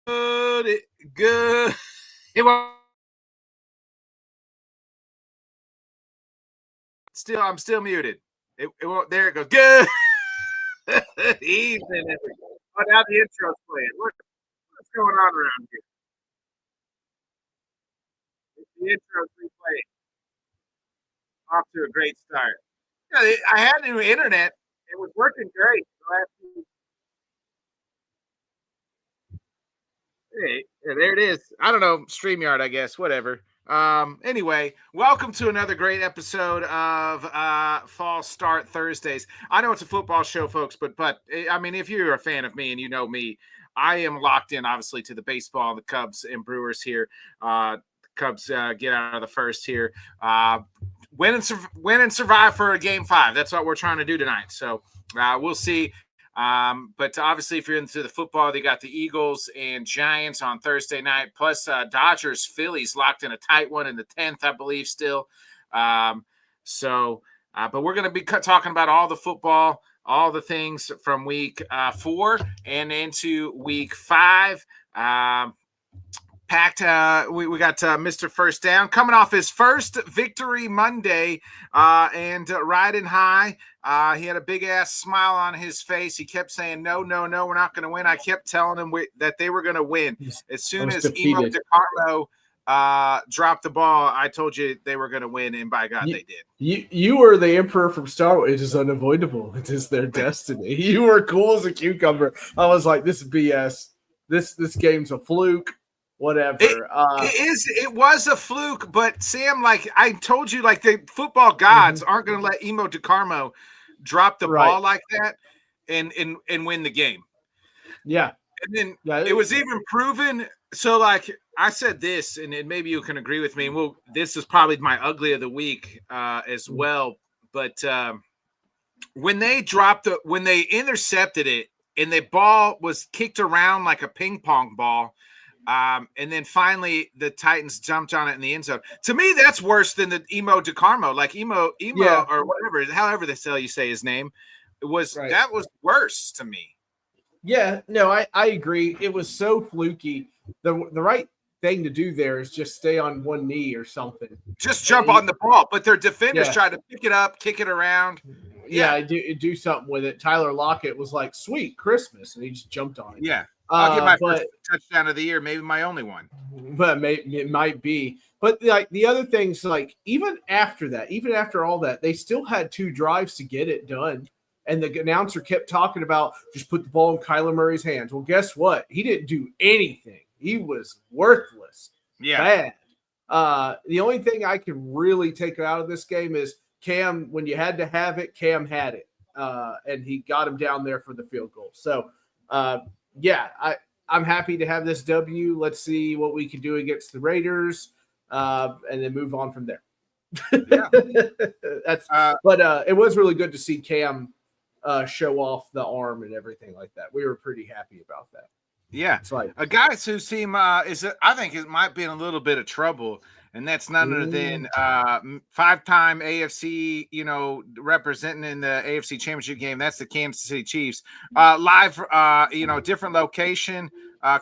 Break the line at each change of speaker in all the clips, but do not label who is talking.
Good. It was I'm still muted. It won't. There it goes. Good. Evening, everybody. Oh, now the intro's playing. What's going on around here? The intro's replaying. Off to a great start. Yeah, I had new internet. It was working great. Hey, yeah, there it is. I don't know, StreamYard, I guess, whatever. Anyway, welcome to another great episode of Fall Start Thursdays. I know it's a football show, folks, but I mean, if you're a fan of me and you know me, I am locked in, obviously, to the baseball, the Cubs and Brewers here. Cubs get out of the first here. Win and survive for a game 5. That's what we're trying to do tonight. So we'll see. But obviously, if you're into the football, they got the Eagles and Giants on Thursday night, plus Dodgers, Phillies locked in a tight one in the 10th, I believe, still. But we're going to be talking about all the football, all the things from week 4 and into week 5. Packed. We got Mr. First Down coming off his first victory Monday and riding high. He had a big ass smile on his face. He kept saying, no, we're not going to win. I kept telling him that they were going to win. As soon as Emo DiCarlo dropped the ball, I told you they were going to win, and by God, they did.
You were the emperor from Star Wars. It is unavoidable. It is their destiny. You were cool as a cucumber. I was like, this is BS. This game's a fluke. Whatever.
It was a fluke, but Sam, like I told you, like the football gods aren't going to let Emo DiCarmo drop the ball like that and win the game.
Yeah.
And then it was even proven. So, like I said this, and maybe you can agree with me. Well, this is probably my ugly of the week as well. But when they intercepted it and the ball was kicked around like a ping pong ball, and then finally the Titans jumped on it in the end zone. To me, that's worse than the Emo DiCarmo, like Emo or whatever, however the hell you say his name. That was worse to me.
Yeah, no, I agree. It was so fluky. The right thing to do there is just stay on one knee or something.
Just jump on the ball, but their defenders tried to pick it up, kick it around.
Yeah, do something with it. Tyler Lockett was like, "Sweet Christmas," and he just jumped on it.
Yeah. I'll get my first touchdown of the year, maybe my only one.
But it might be. But like the other things, like even after all that, they still had 2 drives to get it done. And the announcer kept talking about just put the ball in Kyler Murray's hands. Well, guess what? He didn't do anything. He was worthless.
Yeah.
Bad. The only thing I can really take out of this game is Cam, when you had to have it, Cam had it. And he got him down there for the field goal. So, yeah, I'm happy to have this W. Let's see what we can do against the Raiders, and then move on from there.
Yeah.
But it was really good to see Cam show off the arm and everything like that. We were pretty happy about that.
Yeah,
it's like
a guy who seem I think it might be in a little bit of trouble, and that's none other than 5-time AFC, representing in the AFC Championship game. That's the Kansas City Chiefs. Live, different location,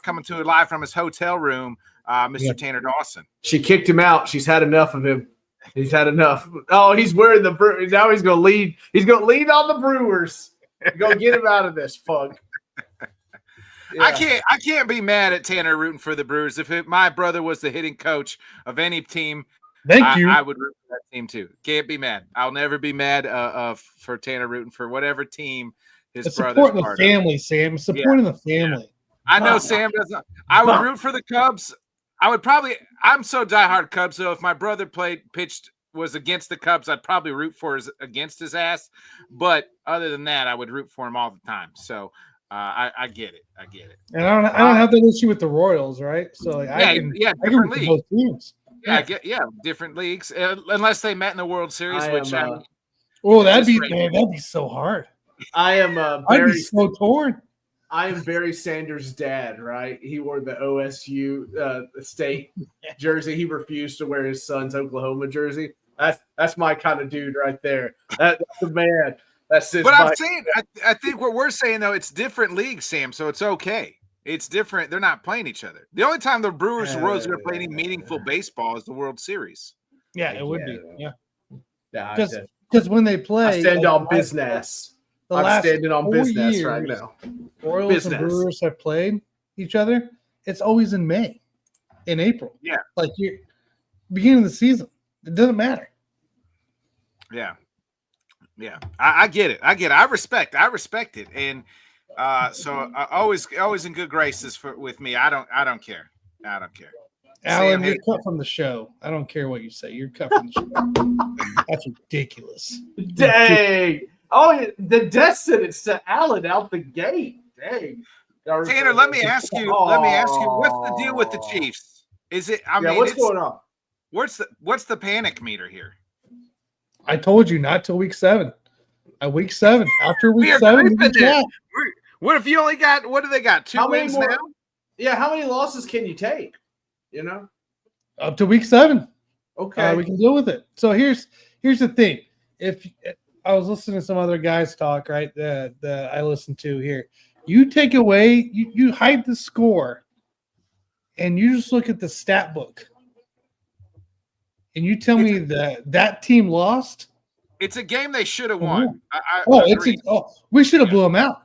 coming to it live from his hotel room. Mr. Tanner Dawson.
She kicked him out. She's had enough of him. He's had enough. Oh, he's wearing the Brewers. Now he's going to lead. He's going to lead on the Brewers. Go get him out of this funk.
Yeah. I can't be mad at Tanner rooting for the Brewers. If my brother was the hitting coach of any team, I would root for that team too. Can't be mad. I'll never be mad for Tanner rooting for whatever team his brother's
supporting the family, Sam. Supporting the family.
I know Sam doesn't. I would root for the Cubs. I'm so diehard Cubs, so if my brother was against the Cubs, I'd probably root against his ass. But other than that, I would root for him all the time. So I get it.
And I don't have that issue with the Royals, right? So I can root for both teams.
Different leagues, unless they met in the World Series.
That'd be so hard.
I'd
be so torn.
I am Barry Sanders' dad, right? He wore the OSU state jersey. He refused to wear his son's Oklahoma jersey. That's my kind of dude right there. That's the man. That's his.
But I'm saying, I think what we're saying though, it's different leagues, Sam. So it's okay. It's different. They're not playing each other. The only time the Brewers and Royals are playing meaningful baseball is the World Series.
Yeah, it would be. Yeah.
Because
when they play,
I stand on business. I'm standing on business right now.
Royals and Brewers have played each other. It's always in May, in April.
Yeah,
like you're beginning of the season. It doesn't matter.
Yeah. I get it. I respect it, and so always in good graces with me. I don't care.
Alan, you're cut from the show. I don't care what you say. You're cut from the show. That's ridiculous.
Dang. Oh, the death sentence to Alan out the gate. Dang.
Tanner, let me ask you, what's the deal with the Chiefs? Is it,
what's going on?
What's the panic meter here?
I told you not till week 7. Week 7. After week 7,
what if you only got, what do they got? 2 wins now?
Yeah, how many losses can you take?
Up to week 7.
Okay.
We can deal with it. So here's the thing. If I was listening to some other guys talk, right, that I listened to here, you take away, you hide the score, and you just look at the stat book, and you tell me that team lost.
It's a game they should have won.
We should have blew them out.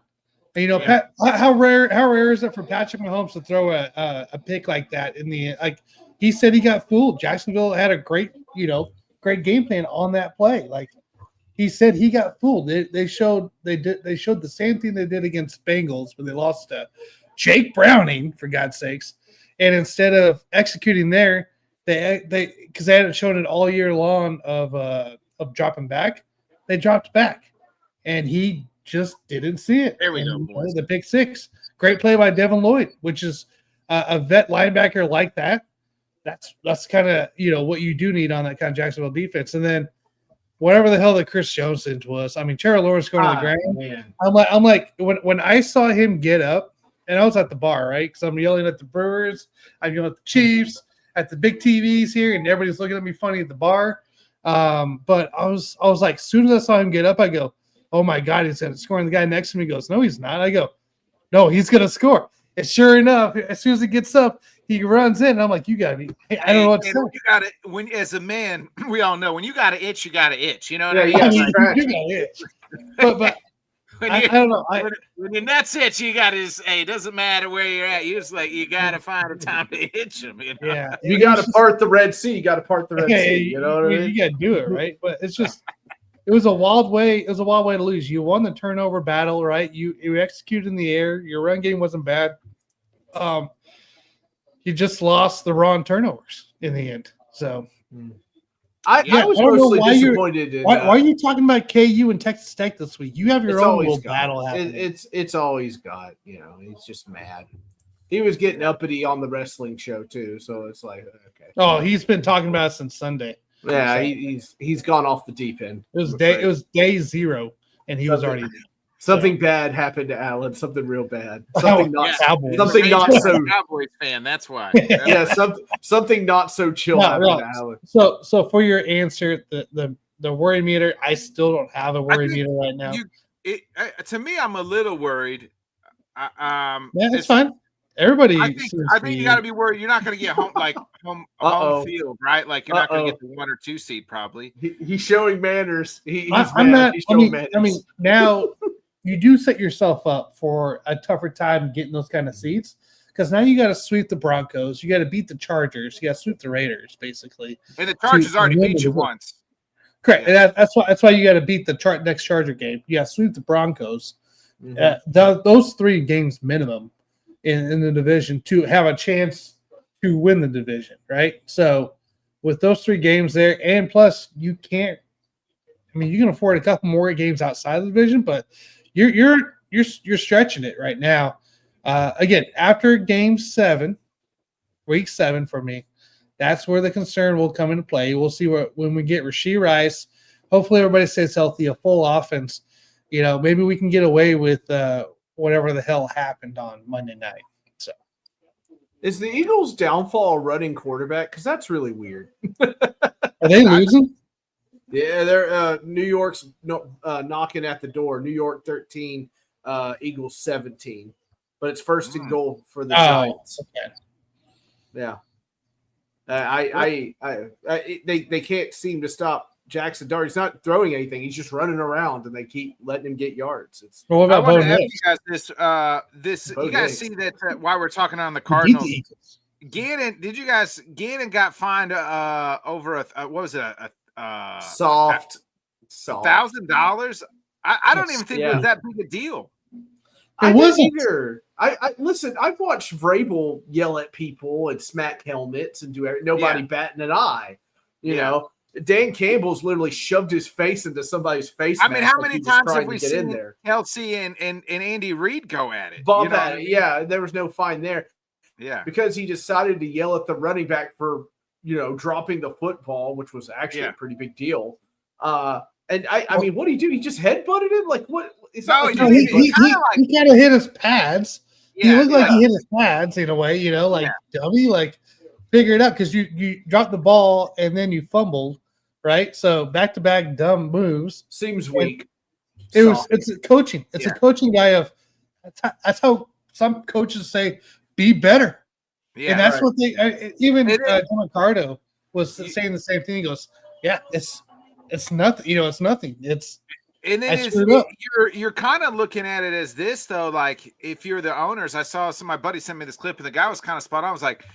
And, Pat, how rare is it for Patrick Mahomes to throw a pick like that in the like? He said he got fooled. Jacksonville had a great game plan on that play. Like he said, he got fooled. They showed the same thing they did against Bengals when they lost to Jake Browning, for God's sakes. And instead of executing there, they because they hadn't shown it all year long of dropping back, they dropped back, and he just didn't see it.
There we go, boys.
The pick 6. Great play by Devin Lloyd, which is a vet linebacker like that. That's kind of what you do need on that kind of Jacksonville defense. And then whatever the hell that Chris Jones did to us. I mean, Trevor Lawrence going to the ground.
Man.
I'm like when I saw him get up, and I was at the bar, right? Because I'm yelling at the Brewers, I'm yelling at the Chiefs, at the big TVs here, and everybody's looking at me funny at the bar. But I was like, as soon as I saw him get up, I go, oh my God, he's going to score. And the guy next to me goes, no, he's not. I go, no, he's going to score. And sure enough, as soon as he gets up, he runs in. And I'm like, you got to be. I don't know what to say.
You got to, when as a man, we all know when you got to itch, you got to itch. You know what I
mean?
You
got to itch. But I don't know.
When your nuts itch, you got to just, it doesn't matter where you're at. You just you got to find a time to itch them.
Yeah.
You got to part the Red Sea. You got to part the Red Sea. You know what I mean?
You got to do it, right? But it's just. It was a wild way. It was a wild way to lose. You won the turnover battle, right? You executed in the air. Your run game wasn't bad. You just lost the raw turnovers in the end. So,
I was mostly disappointed.
Why are you talking about KU and Texas Tech this week? You have your own little battle happening.
It's always got. He's just mad. He was getting uppity on the wrestling show too, so it's like okay.
Oh, he's been talking about it since Sunday.
Yeah, he's gone off the deep end.
It was day 0, and he was already
something bad happened to Alan. Something real bad.
Something
something not so
Cowboys fan. That's why.
Yeah, something not so chill happened to Alan.
So for your answer, the worry meter, I still don't have a worry meter right now.
To me, I'm a little worried.
Yeah, it's fine. Everybody,
I think you got to be worried. You're not going to get home field, right? Like you're not going to get the 1 or 2 seed, probably.
He's showing manners.
I'm not. I mean, now you do set yourself up for a tougher time getting those kind of seeds because now you got to sweep the Broncos, you got to beat the Chargers, you got to sweep the Raiders, basically.
And the Chargers already beat you once.
Correct. Yeah. That's why you got to beat the next Charger game. You got to sweep the Broncos. Mm-hmm. Those 3 games minimum. In the division to have a chance to win the division, right? So with those 3 games there, and plus you can afford a couple more games outside the division, but you're stretching it right now. Again, after game 7, week 7 for me, that's where the concern will come into play. We'll see when we get Rashee Rice. Hopefully everybody stays healthy, a full offense. Maybe we can get away with whatever the hell happened on Monday night. So,
is the Eagles' downfall a running quarterback? Because that's really weird.
Are they losing?
Yeah, they're New York's knocking at the door. New York 13, Eagles 17. but it's first and goal for the
Oh,
Giants.
okay.
Yeah. They can't seem to stop Jackson Dart. He's not throwing anything. He's just running around, and they keep letting him get yards.
Well, what
I
about
want
Bo
to ask
Nix?
you guys this.
Bo
You guys
Nix.
see that while we're talking on the
He beat
Cardinals,
the Eagles.
Gannon got fined over what was it?
Soft.
$1,000. I don't even think it was that big a deal.
I
It
didn't
wasn't.
either. I listen. I've watched Vrabel yell at people and smack helmets and do nobody batting an eye. You know, Dan Campbell's literally shoved his face into somebody's face.
I mean, how
like
many
he was
times
trying
have we
to get in
seen
there?
Kelsey and Andy Reid go at it?
Bump
You know
at
what I
it.
mean?
Yeah, there was no fine there.
Yeah.
Because he decided to yell at the running back for, dropping the football, which was actually a pretty big deal. And I mean, what did he do? He just headbutted him? Like, what? It's not like
he kind of hit his pads. He looked like he hit his pads in a way, dummy, like figure it out because you dropped the ball and then you fumbled, right? So back-to-back dumb moves.
Seems weak.
It's coaching. It's a coaching guy of that's how some coaches say be better. Yeah, and that's what they even Jim Ricardo was saying the same thing. He goes, "Yeah, it's nothing. It's nothing.
And then you're kind of looking at it as this though. Like if you're the owners, I saw my buddy sent me this clip, and the guy was kind of spot on. I was like,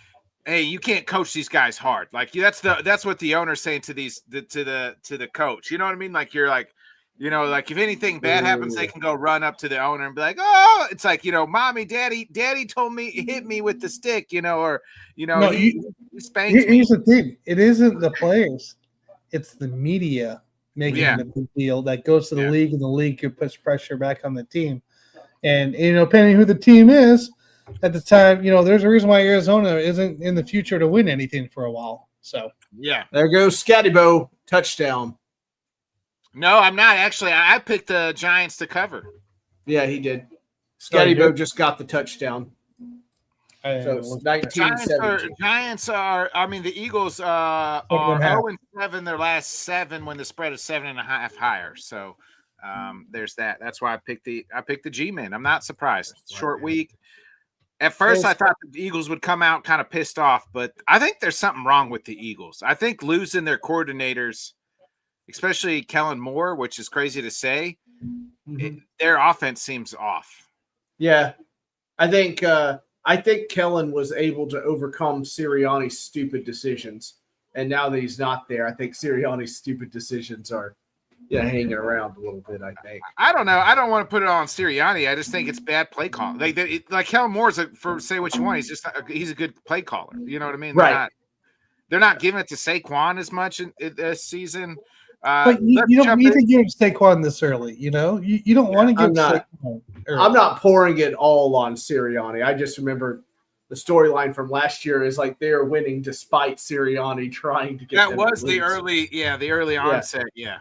"Hey, you can't coach these guys hard. Like that's what the owner's saying to the coach. You know what I mean? Like you're like." Like if anything bad happens, they can go run up to the owner and be like, "Oh, it's like, mommy, daddy told me, hit me with the stick, or, he spanked me."
Here's the thing. It isn't the players. It's the media making the big deal that goes to the league, and the league could push pressure back on the team. And, depending who the team is at the time, there's a reason why Arizona isn't in the future to win anything for a while. So,
yeah.
There goes Scattybo, touchdown.
No, I'm not actually. I picked the Giants to cover.
Yeah, he did. Scattybo just got the touchdown.
So
it's 19-17.
Giants are. I mean, the Eagles are 0-7 their last 7 when the spread is 7.5 higher. So there's that. That's why I picked the G-men. I'm not surprised. Short week. At first, I thought the Eagles would come out kind of pissed off, but I think there's something wrong with the Eagles. I think losing their coordinators, especially Kellen Moore, which is crazy to say, their offense seems off.
Yeah, I think Kellen was able to overcome Sirianni's stupid decisions, and now that he's not there, I think Sirianni's stupid decisions are hanging around a little bit. I think.
I don't know. I don't want to put it on Sirianni. I just think it's bad play call. Like Kellen Moore's say what you want. He's a good play caller. You know what I mean? They're not giving it to Saquon as much in this season.
But you don't need to give Saquon this early. You don't want to give Saquon early.
I'm not pouring it all on Sirianni. I just remember the storyline from last year is like they are winning despite Sirianni trying to get.
That was the early onset. Yeah.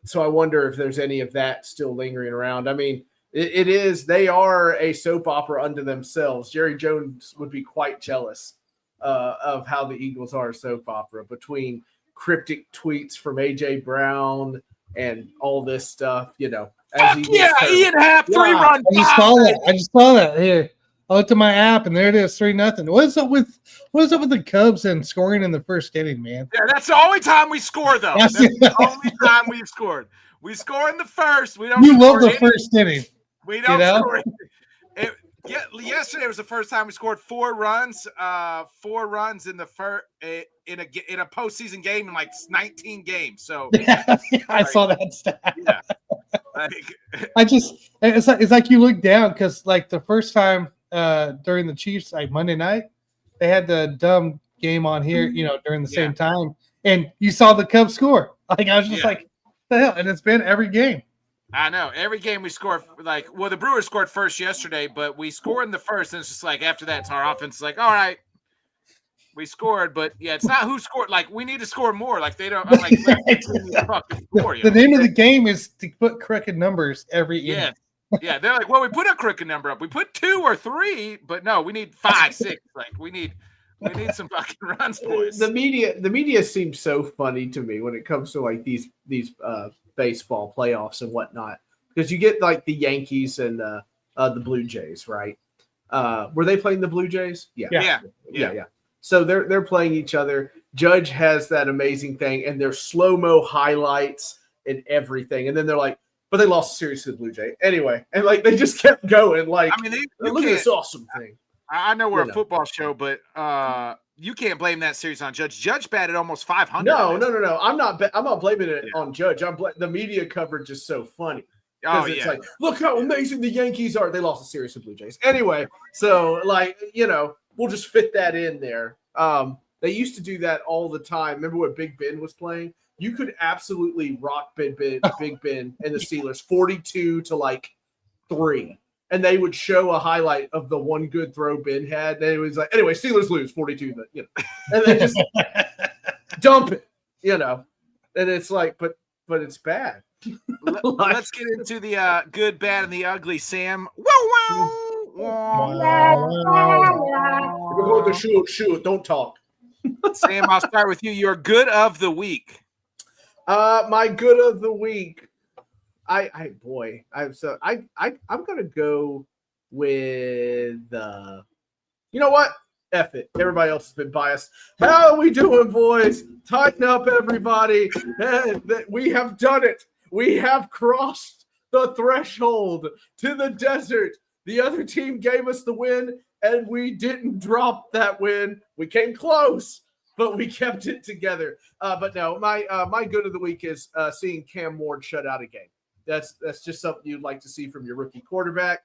So I wonder if there's any of that still lingering around. I mean, it is. They are a soap opera unto themselves. Jerry Jones would be quite jealous of how the Eagles are a soap opera between cryptic tweets from AJ Brown and all this stuff, Ian
Happ 3-run.
I just saw that here. I looked at my app and there it is, 3-0. What is up with the Cubs and scoring in the first inning, man?
Yeah, that's the only time we score, though. That's the only time we've scored. We score in the first. We don't.
You love the first inning.
We don't score. Yesterday was the first time we scored 4 runs. 4 runs in the first in a postseason game in like 19 games. So
I saw that stat.
Yeah.
It's like you look down because like the first time during the Chiefs like Monday night they had the dumb game on here during the same time and you saw the Cubs score. Like I was just like, what the hell? And it's been every game.
I know. Every game we score, the Brewers scored first yesterday, but we scored in the first, and it's just like after that, it's our offense is like, all right, we scored, but it's not who scored. Like, we need to score more. Like, they don't, like,
the name of the game is to put crooked numbers every inning.
Yeah, they're like, well, we put a crooked number up. We put 2 or 3, but no, we need 5, 6. Like, we need some fucking runs, boys.
The media seems so funny to me when it comes to like these baseball playoffs and whatnot, because you get like the Yankees and the Blue Jays, right? Were they playing the Blue Jays?
Yeah.
So they're playing each other. Judge has that amazing thing, and there's slow-mo highlights and everything. And then they're like, but they lost the series to the Blue Jay. Anyway, and like they just kept going. Like,
I mean,
look at this awesome thing.
I know we're a football show, but you can't blame that series on Judge. Judge batted almost 500.
No. I'm not blaming it on Judge. The media coverage is so funny. Because it's like, look how amazing the Yankees are. They lost the series to Blue Jays. Anyway, so like, we'll just fit that in there. They used to do that all the time. Remember when Big Ben was playing? You could absolutely rock Big Ben and the Steelers 42-3. And they would show a highlight of the one good throw Ben had. And it was like, anyway, Steelers lose 42. And they just dump it, And it's like, but it's bad.
Let's get into the good, bad, and the ugly, Sam. Wow.
We're going to shoot. Don't talk.
Sam, I'll start with you. Your good of the week.
My good of the week. I'm gonna go with you know what? F it. Everybody else has been biased. How are we doing, boys? Tighten up, everybody. We have done it. We have crossed the threshold to the desert. The other team gave us the win, and we didn't drop that win. We came close, but we kept it together. But no, my good of the week is seeing Cam Ward shut out a game. That's just something you'd like to see from your rookie quarterback.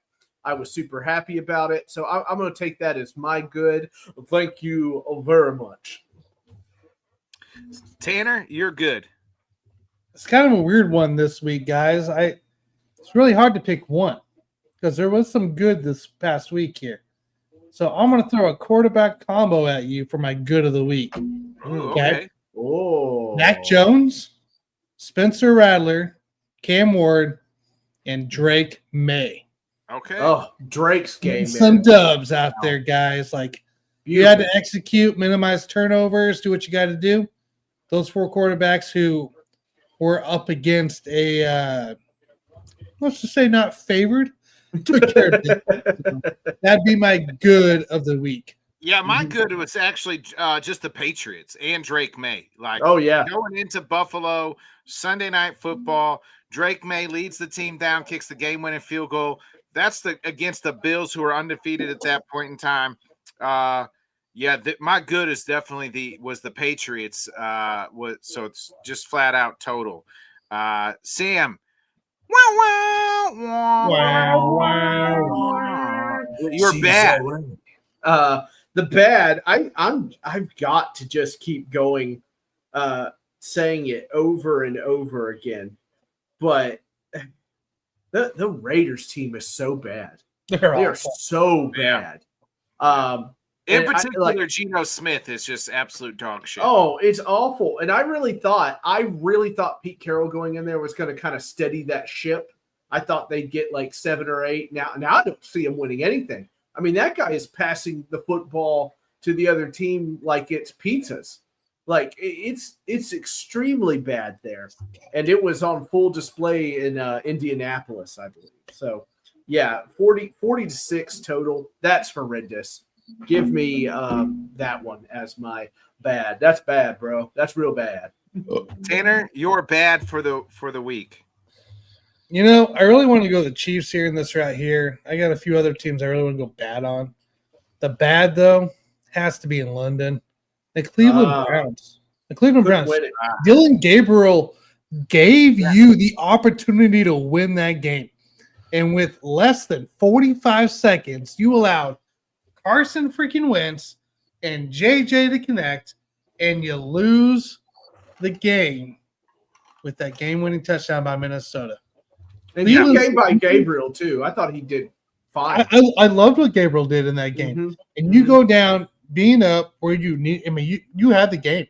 I was super happy about it. So I'm going to take that as my good. Thank you very much.
Tanner, you're good.
It's kind of a weird one this week, guys. It's really hard to pick one because there was some good this past week here. So I'm going to throw a quarterback combo at you for my good of the week.
Ooh, okay.
Oh,
Mac Jones, Spencer Rattler, Cam Ward, and Drake May.
Okay.
Oh, Drake's game.
Some dubs out there, guys. Like, you had to execute, minimize turnovers, do what you got to do. Those four quarterbacks who were up against a, let's just say not favored. That'd be my good of the week.
Yeah, my good was actually just the Patriots and Drake May. Like, going into Buffalo, Sunday Night Football, Drake May leads the team down, kicks the game-winning field goal. That's against the Bills, who are undefeated at that point in time. My good is definitely was the Patriots. So it's just flat out total. Sam. Wow. You're bad.
The bad. I've got to just keep going, saying it over and over again. But the Raiders team is so bad. They are so bad.
In particular, Geno Smith is just absolute dog shit.
Oh, it's awful. And I really thought Pete Carroll going in there was going to kind of steady that ship. I thought they'd get like 7 or 8. Now I don't see him winning anything. I mean, that guy is passing the football to the other team like it's pizzas. Like it's extremely bad there. And it was on full display in Indianapolis, I believe. So, yeah, 40-6 total. That's horrendous. Give me that one as my bad. That's bad, bro. That's real bad.
Tanner, you're bad for the week.
I really want to go the Chiefs here in this right here. I got a few other teams I really want to go bad on. The bad, though, has to be in London. The Cleveland Browns. The Cleveland Browns. Dylan Gabriel gave you the opportunity to win that game. And with less than 45 seconds, you allowed Carson freaking Wentz and JJ to connect, and you lose the game with that game-winning touchdown by Minnesota.
And you game by Gabriel, too. I thought he did fine.
I loved what Gabriel did in that game. Mm-hmm. And you go down being up where you need – I mean, you had the game.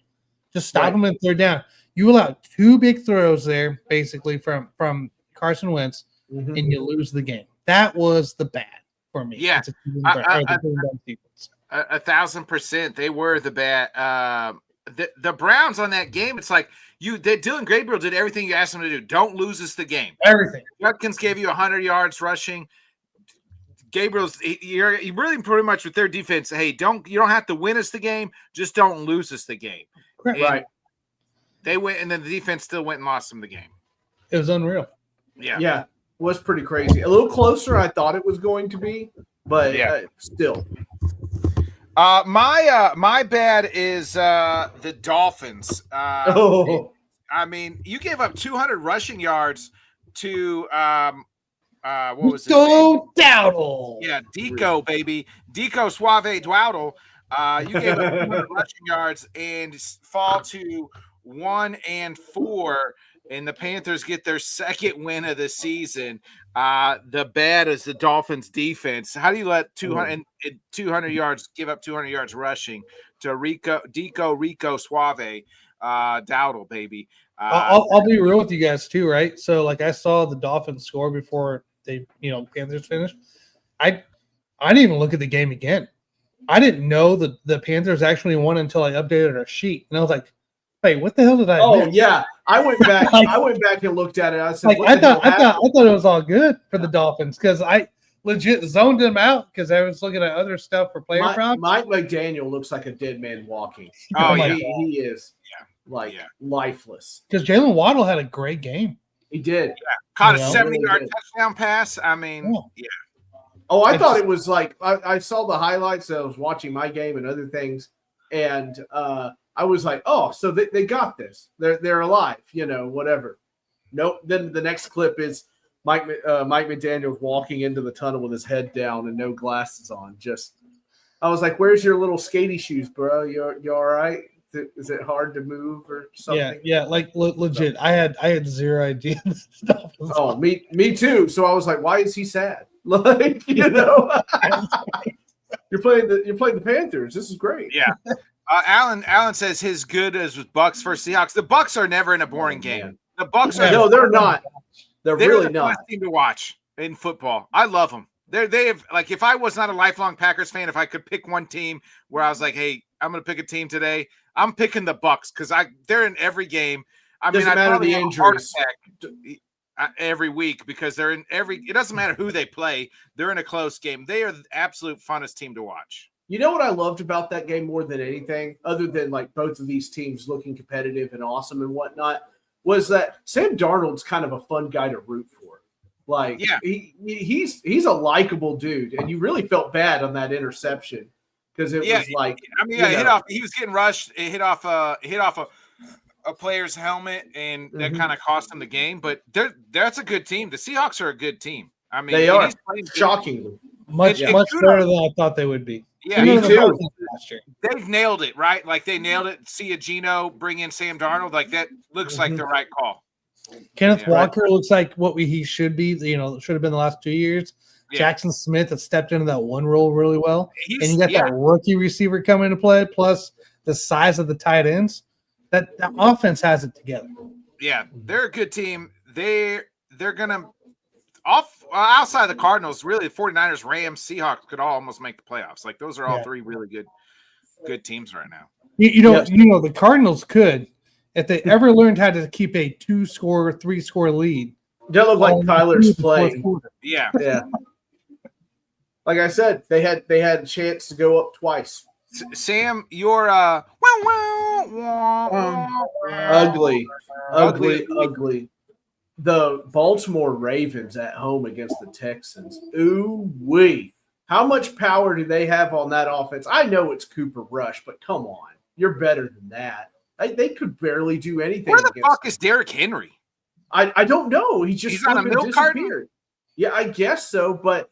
Just stop them in third down. You allowed 2 big throws there, basically, from Carson Wentz, and you lose the game. That was the bad for me.
Yeah. 1,000%. They were the bad. The Browns on that game, it's like Dylan Gabriel did everything you asked him to do. Don't lose us the game.
Everything.
Bodkins gave you 100 yards rushing. Gabriel's you're really pretty much with their defense. Hey, you don't have to win us the game, just don't lose us the game.
Right.
They went, and then the defense still went and lost them the game.
It was unreal.
Yeah, was pretty crazy. A little closer I thought it was going to be, but still.
My bad is the Dolphins. I mean, you gave up 200 rushing yards to what was it?
Dowdle.
Yeah, Deco, baby. Deco Suave Dowdle. You gave up 200 rushing yards and fall to 1-4, and the Panthers get their second win of the season. The bad is the Dolphins defense. How do you let 200 yards give up 200 yards rushing to Rico Suave Dowdle, baby?
I'll be real with you guys too, right? So like I saw the Dolphins score before they, Panthers finished. I didn't even look at the game again. I didn't know that the Panthers actually won until I updated our sheet, and I was like, "Wait, what the hell did I?" miss?
Yeah, I went back. I went back and looked at it. I said,
I thought it was all good for the Dolphins because I legit zoned them out because I was looking at other stuff for player props.
Mike McDaniel looks like a dead man walking. He is lifeless.
Because Jalen Waddle had a great game.
He did.
Caught a 70-yard touchdown pass. I mean,
Oh, I thought it was like I saw the highlights. I was watching my game and other things, and I was like, oh, so they got this. They're alive, whatever. Nope. Then the next clip is Mike McDaniel walking into the tunnel with his head down and no glasses on. I was like, where's your little skatey shoes, bro? You all right? Is it hard to move or something?
Yeah, like legit. I had zero idea.
Oh, me too. So I was like, why is he sad? Like, you're playing the Panthers. This is great.
Yeah. Alan says his good is with Bucks versus Seahawks. The Bucks are never in a boring game. The Bucks are
they're not. They're really
the
not.
best team to watch in football. I love them. They have, like, if I was not a lifelong Packers fan, if I could pick one team where I was like, hey, I'm going to pick a team today, I'm picking the Bucks because they're in every game. I
mean, I probably have a heart attack
every week because they're in every. It doesn't matter who they play; they're in a close game. They are the absolute funnest team to watch.
You know what I loved about that game more than anything, other than like both of these teams looking competitive and awesome and whatnot, was that Sam Darnold's kind of a fun guy to root for. Like, he's a likable dude, and you really felt bad on that interception because it was like,
hit off. He was getting rushed. It hit off a player's helmet, and that kind of cost him the game. But that's a good team. The Seahawks are a good team. I mean,
they are shockingly
much better than I thought they would be.
Yeah, me too. They've nailed it, right? Like they nailed it. See a Geno, bring in Sam Darnold. Like that looks like the right call.
Kenneth Walker looks like what he should be. Should have been the last 2 years. Yeah. Jackson Smith has stepped into that one role really well, and you got that rookie receiver coming into play. Plus the size of the tight ends. That offense has it together.
Yeah, they're a good team. They're gonna outside the Cardinals, really the 49ers, Rams, Seahawks could all almost make the playoffs. Like those are all three really good teams right now.
The Cardinals could, if they ever learned how to keep a 2-score, 3-score lead.
They look like Kyler's playing.
Yeah.
Like I said, they had a chance to go up twice.
Sam, you're
ugly. The Baltimore Ravens at home against the Texans. Ooh wee. How much power do they have on that offense? I know it's Cooper Rush, but come on. You're better than that. They could barely do anything.
Where the fuck is Derrick Henry?
I don't know. He's
on a milk carton?
Yeah, I guess so, but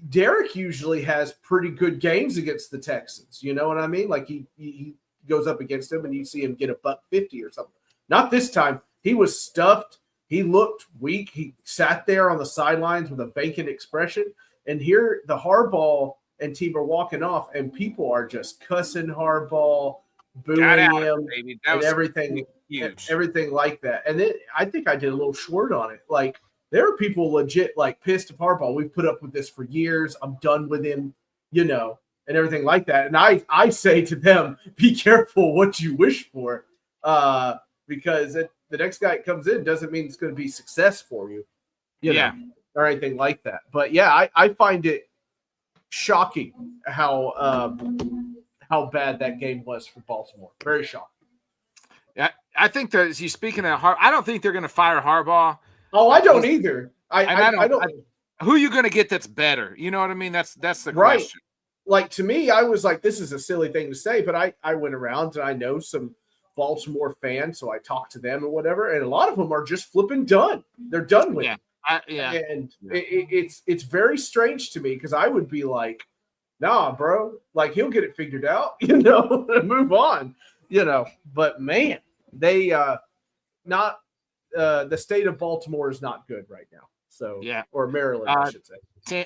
Derrick usually has pretty good games against the Texans. You know what I mean? Like he goes up against them and you see him get a $150 or something. Not this time. He was stuffed. He looked weak. He sat there on the sidelines with a vacant expression. And here the Harbaugh and team are walking off, and people are just cussing Harbaugh, booing him, and everything,
huge.
Everything like that. And then I think I did a little short on it. Like, there are people legit like pissed at Harbaugh. We've put up with this for years. I'm done with him, and everything like that. And I say to them, be careful what you wish for, because the next guy that comes in doesn't mean it's going to be success for you, or anything like that. But yeah, I find it shocking how bad that game was for Baltimore. Very shocking.
Yeah, I think that you speaking of I don't think they're going to fire Harbaugh.
Oh, I don't either. I don't.
Who are you going to get that's better? You know what I mean? That's the
right.
question.
Like, to me, I was like, this is a silly thing to say, but I went around and I know some Baltimore fans, so I talked to them or whatever, and a lot of them are just flipping done. They're done with it. And it's very strange to me because I would be like, nah, bro, like he'll get it figured out, and move on, But man, they not the state of Baltimore is not good right now. So or Maryland, I should say.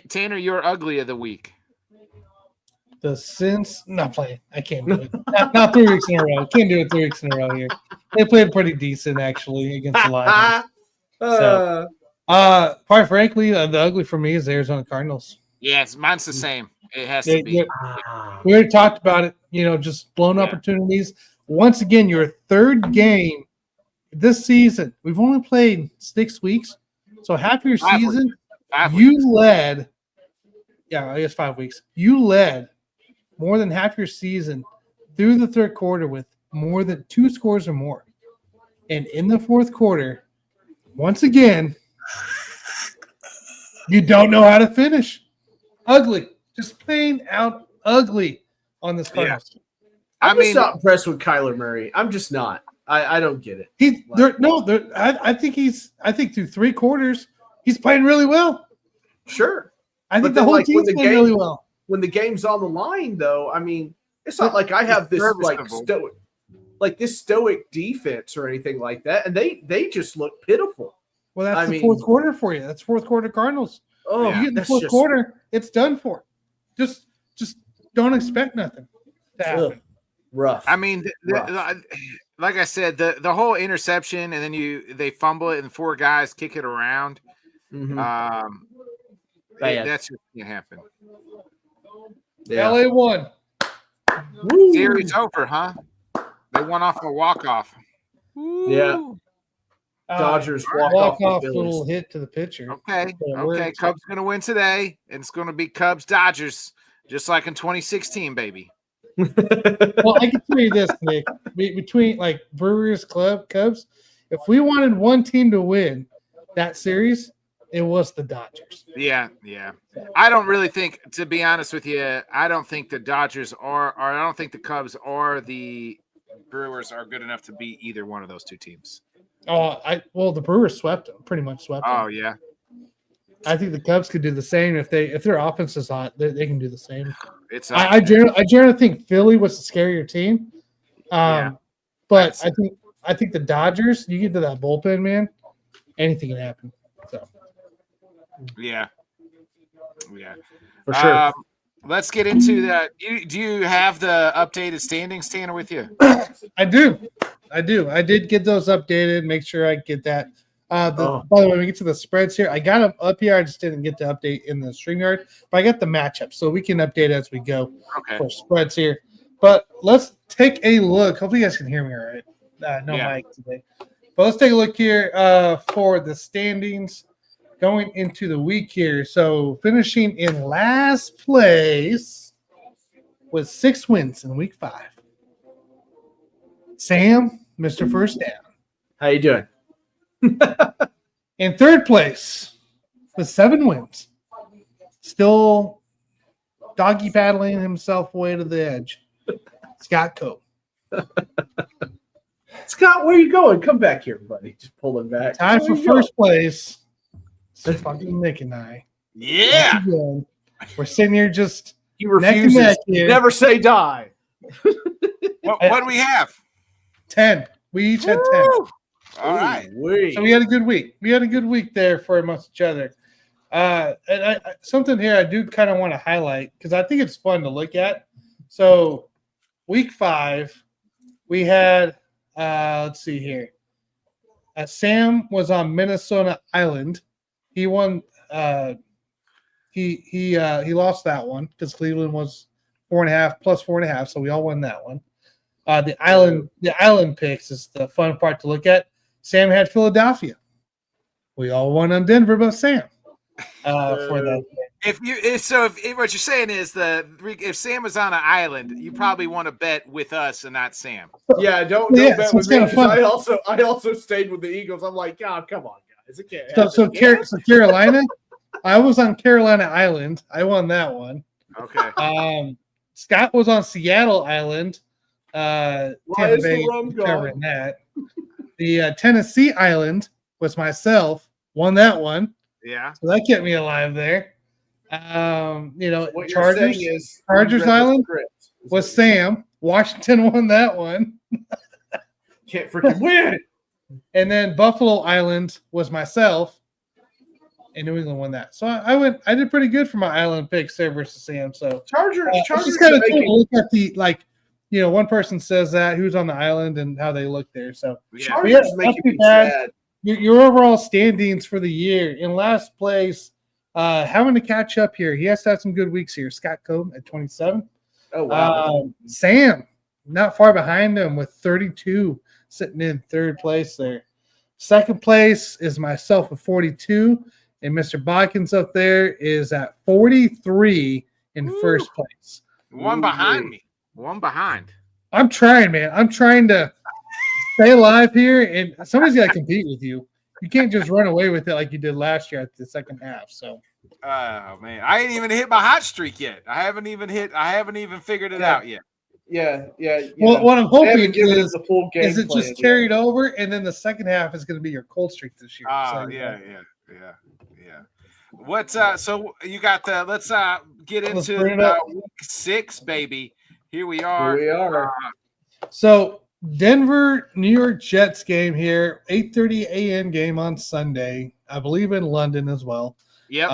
Tanner, you're ugly of the week.
Not playing. I can't do it. Not 3 weeks in a row. Can't do it 3 weeks in a row here. They played pretty decent actually against the Lions. So, quite frankly, the ugly for me is the Arizona Cardinals.
Yes, mine's the same. It has to be.
We already talked about it. Just blown opportunities. Once again, your third game this season. We've only played 6 weeks, so half your season you led. Yeah, I guess 5 weeks. You led more than half your season through the third quarter with more than 2 scores or more. And in the fourth quarter, once again, you don't know how to finish. Ugly. Just plain out ugly on this Cardinals.
Yeah. I'm just not impressed with Kyler Murray. I'm just not. I don't get it.
I think through 3 quarters, he's playing really well.
Sure.
I think the whole team's playing really well.
When the game's on the line, though, I mean, it's not like I have this stoic defense or anything like that, and they just look pitiful.
Well, that's the fourth quarter for you. That's fourth quarter Cardinals.
Oh,
you get in the fourth quarter, it's done for. Just don't expect nothing to happen.
Rough.
I mean, like I said, the whole interception, and then they fumble it, and 4 guys kick it around.
Mm-hmm.
That's just can't happen.
Yeah. LA won.
Series over, huh? They won off a walk-off.
Woo. Yeah. Dodgers walk off
little hit to the pitcher.
Okay. Cubs going to win today, and it's going to be Cubs-Dodgers, just like in 2016, baby.
Well, I can tell you this, Nick. Between Brewers, Cubs, if we wanted one team to win that series, it was the Dodgers.
Yeah. I don't really think, to be honest with you, I don't think the Dodgers or I don't think the Cubs or the Brewers are good enough to beat either one of those 2 teams.
The Brewers pretty much swept them.
Oh, yeah.
I think the Cubs could do the same if their offense is hot. They can do the same.
I
generally think Philly was the scarier team. But I think the Dodgers, you get to that bullpen, man, anything can happen. So.
Yeah.
For sure.
Let's get into that. Do you have the updated standings, Tanner, with you?
I do. I did get those updated. Make sure I get that. By the way, when we get to the spreads here, I got them up here. I just didn't get the update in the StreamYard, but I got the matchup, so we can update as we go for spreads here. But let's take a look. Hopefully, you guys can hear me all right. No mic today. But let's take a look here for the standings going into the week here. So finishing in last place with 6 wins in week 5. Sam, Mr. First Down.
How you doing?
In third place with 7 wins. Still doggy paddling himself away to the edge. Scott Cobe.
Scott, where are you going? Come back here, buddy. Just pull him back.
Time for first place. It's fucking Nick and I.
Yeah.
We're sitting here just
he refuses. Never say die.
What do we have?
10. We each had 10.
All right.
So we had a good week. We had a good week there for amongst each other. And something here I do kind of want to highlight because I think it's fun to look at. So week 5, we had let's see here. Sam was on Minnesota Island. He won. He lost that one because Cleveland was 4.5 plus 4.5, so we all won that one. The island picks is the fun part to look at. Sam had Philadelphia. We all won on Denver, but Sam. for that.
If what you're saying is if Sam was on an island, you probably want to bet with us and not Sam.
Yeah, don't bet with me because I also stayed with the Eagles. I'm like, oh, come on, guys. It can't
so Carolina, I was on Carolina Island. I won that one.
Okay.
Scott was on Seattle Island.
Why is the rum gone?
That. The Tennessee Island was myself. Won that one.
Yeah.
So that kept me alive there.
What
Chargers Island was Sam. Washington won that one.
Can't freaking win.
And then Buffalo Island was myself. And New England won that. So I did pretty good for my island picks there versus Sam. So
Chargers
just kind of look at the one person says that who's on the island and how they look there. So
Chargers making me sad.
Your overall standings for the year in last place, having to catch up here. He has to have some good weeks here. Scott Cobe at 27.
Oh wow.
Sam not far behind him with 32, sitting in third place there. Second place is myself with 42, and Mr. Bodkins up there is at 43 in first place.
One behind me. One behind.
I'm trying, man. I'm trying to stay alive here, and somebody's got to compete with you. You can't just run away with it like you did last year at the second half. So,
oh man, I ain't even hit my hot streak yet. I haven't even figured it out yet.
Yeah.
Well, what I'm hoping is
a full game
it just carried over, and then the second half is going to be your cold streak this year.
Oh, yeah. What's so you got the let's get into week 6, baby. Here we are.
So Denver, New York Jets game here, 8:30 a.m. game on Sunday. I believe in London as well.
Yep.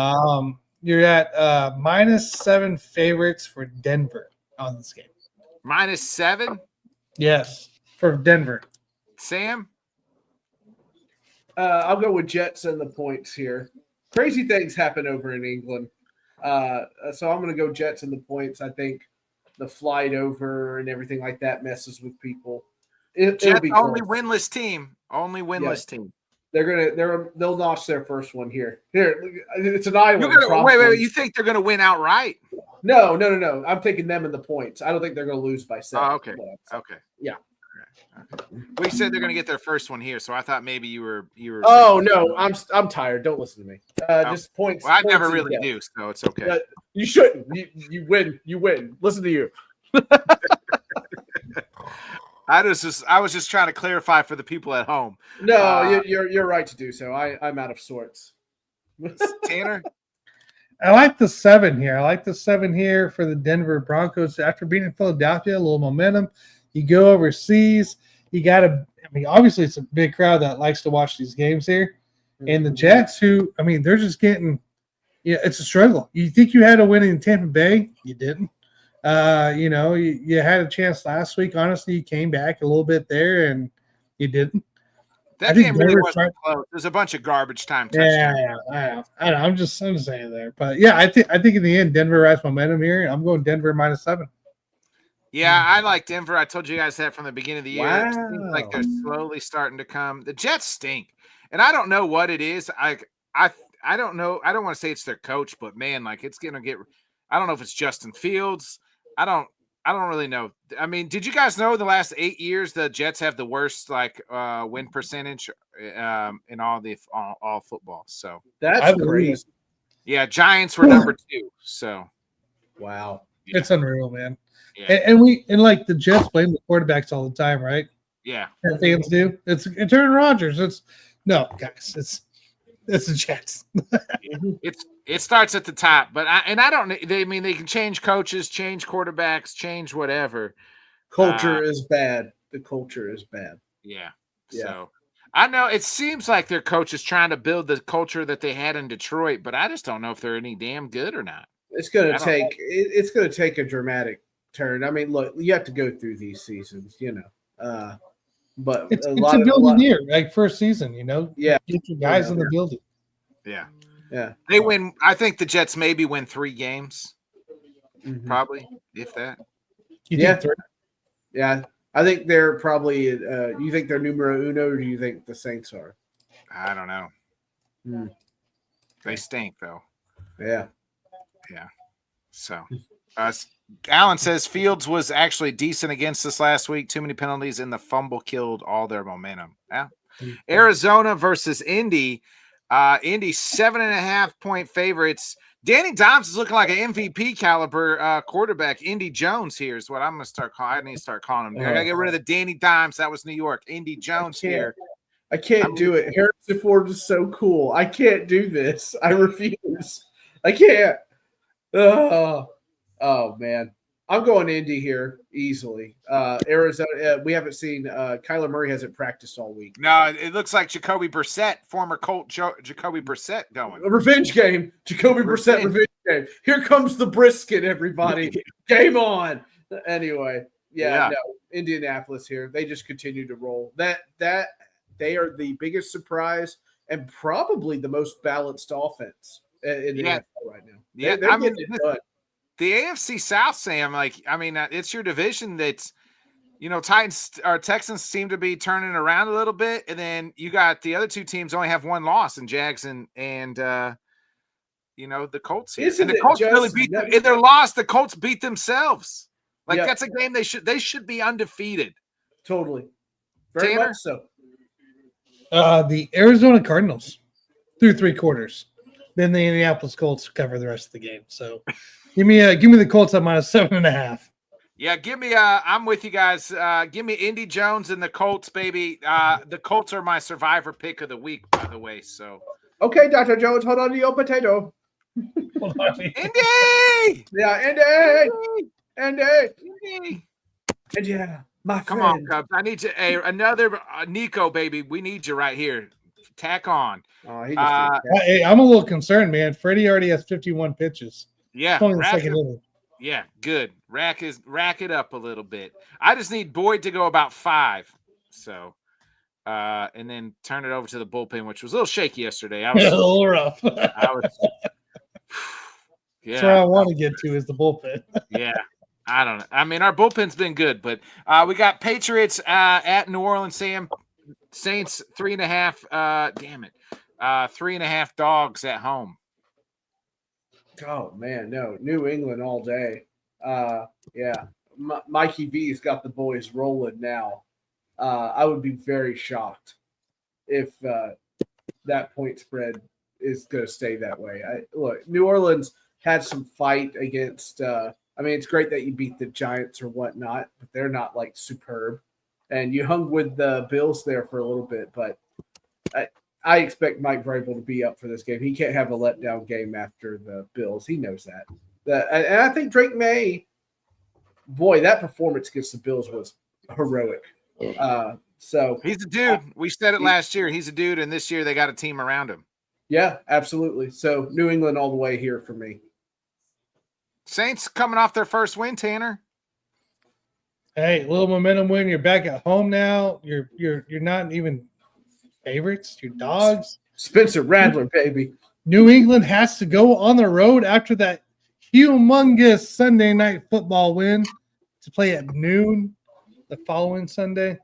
You're at -7 favorites for Denver on this game.
-7?
Yes, for Denver.
Sam?
I'll go with Jets and the points here. Crazy things happen over in England. So I'm going to go Jets and the points. I think the flight over and everything like that messes with people. It'll be
only winless team. Only winless team.
They'll notch their first one here. It's an island.
Wait. You think they're gonna win outright?
No. I'm taking them in the points. I don't think they're gonna lose by 7.
Oh, okay. Okay.
Yeah.
Okay. We said they're gonna get their first one here, so I thought maybe you were.
Oh no, I'm tired. Don't listen to me. Just points.
Well, I never really do, so it's okay.
You shouldn't. You win. You win. Listen to you.
I was just trying to clarify for the people at home.
No, you're right to do so. I'm out of sorts.
Tanner?
I like the 7 here. I like the 7 here for the Denver Broncos. After being in Philadelphia, a little momentum. You go overseas. You got to – obviously it's a big crowd that likes to watch these games here. And the Jets they're just getting – it's a struggle. You think you had a win in Tampa Bay? You didn't. You had a chance last week. Honestly, you came back a little bit there, and you didn't.
That game really wasn't close. There's a bunch of garbage time touchdowns.
Yeah, I know. I'm just saying there, but yeah, I think in the end, Denver rides momentum here. I'm going Denver -7.
Yeah, I like Denver. I told you guys that from the beginning of the year.
Wow.
It seems like they're slowly starting to come. The Jets stink, and I don't know what it is. I don't know. I don't want to say it's their coach, but man, it's gonna get. I don't know if it's Justin Fields. I don't really know. Did you guys know the last 8 years the Jets have the worst win percentage in all football? So
that's crazy.
Yeah, Giants were number 2. So
wow,
it's unreal, man.
Yeah.
And the Jets blame the quarterbacks all the time, right?
Yeah,
fans do. It's Aaron Rodgers. It's the Jets.
It starts at the top, but I don't. They can change coaches, change quarterbacks, change whatever.
Culture is bad. The culture is bad.
Yeah. So I know it seems like their coach is trying to build the culture that they had in Detroit, but I just don't know if they're any damn good or not.
It's going to take a dramatic turn. Look, you have to go through these seasons, but
it's a building year, first season,
Yeah,
get your guys in the building.
Yeah.
Yeah.
They win. I think the Jets maybe win 3 games. Mm-hmm. Probably, if that.
You think 3?
Yeah. I think they're probably you think they're numero uno, or do you think the Saints are?
I don't know. They stink though.
Yeah.
So, Alan says Fields was actually decent against us last week. Too many penalties and the fumble killed all their momentum. Yeah. Arizona versus Indy. Indy 7.5-point favorites. Danny Dimes is looking like an MVP caliber quarterback. Indy Jones here is what I'm going to start calling. I need to start calling him. I got to get rid of the Danny Dimes. That was New York. Indy Jones here.
I can't do it. Harrison Ford is so cool. I can't do this. I refuse. I can't. Oh man. I'm going Indy here easily. Arizona, we haven't seen Kyler Murray hasn't practiced all week.
No, it looks like Jacoby Brissett, former Colt Jacoby Brissett going.
A revenge game. Jacoby Brissett revenge game. Here comes the brisket, everybody. Game on. Anyway, no, Indianapolis here. They just continue to roll. That they are the biggest surprise and probably the most balanced offense in the NFL right now.
Yeah,
they're getting it done.
The AFC South, Sam, it's your division that's, Titans or Texans seem to be turning around a little bit. And then you got the other two teams only have one loss in Jags and the Colts here. And the Colts really beat them. In their loss, the Colts beat themselves. That's a game they should be undefeated.
Totally. Very much so.
The Arizona Cardinals through 3 quarters. Then the Indianapolis Colts cover the rest of the game. So give me the Colts at -7.5.
Yeah, give me I'm with you guys. Give me Indy Jones and the Colts, baby. The Colts are my survivor pick of the week, by the way. So
okay, Dr. Jones, hold on to your potato.
Indy!
Yeah, Indy! And yeah, my friend.
Come on, Cubs. I need you. Another Nico, baby. We need you right here. Tack on.
Oh, he
hey, I'm a little concerned, man. Freddie already has 51 pitches.
Yeah,
only the second inning.
Yeah, good. Rack it up a little bit. I just need Boyd to go about 5. So, and then turn it over to the bullpen, which was a little shaky yesterday. I was
a little rough.
That's
where I want to get to is the bullpen.
Yeah. I don't know. I mean, our bullpen's been good, but we got Patriots at New Orleans, Sam. Saints 3.5. Damn it. 3.5 dogs at home.
Oh man, no. New England all day. Yeah. Mikey V's got the boys rolling now. I would be very shocked if that point spread is going to stay that way. Look, New Orleans had some fight against it's great that you beat the Giants or whatnot, but they're not like superb. And you hung with the Bills there for a little bit, but I expect Mike Vrabel to be up for this game. He can't have a letdown game after the Bills. He knows that. And I think Drake May, boy, that performance against the Bills was heroic. So
he's a dude. We said it last year. He's a dude, and this year they got a team around him.
Yeah, absolutely. So New England all the way here for me.
Saints coming off their first win, Tanner.
Hey, a little momentum win. You're back at home now. You're not even favorites. You're dogs.
Spencer Rattler, baby.
New England has to go on the road after that humongous Sunday night football win to play at noon the following Sunday.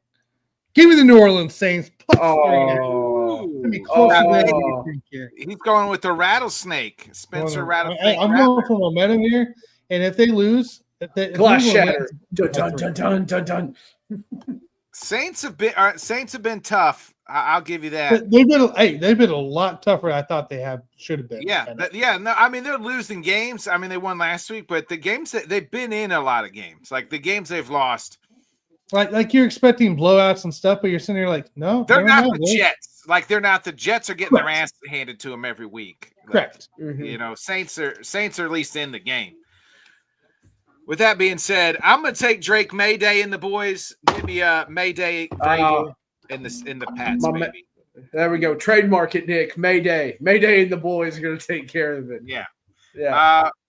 Give me the New Orleans Saints.
He's going with the rattlesnake. Spencer Rattlesnake.
I'm going for momentum here. And if they lose,
glass shatter. Dun, dun, dun, dun, dun.
Saints have been tough. I'll give you that.
They've been a lot tougher than I thought they should have been.
No, I mean, they're losing games. I mean, they won last week, but the games that they've been in a lot of games, like the games they've lost.
Like you're expecting blowouts and stuff, but you're sitting here like, no,
they're not the Jets. Like they're not the Jets are getting their ass handed to them every week.
Correct.
Like, Saints are at least in the game. With that being said, I'm going to take Drake Mayday and the boys. Give me a Mayday in the Pats, baby.
There we go. Trademark it, Nick. Mayday. Mayday and the boys are going to take care of it.
Yeah.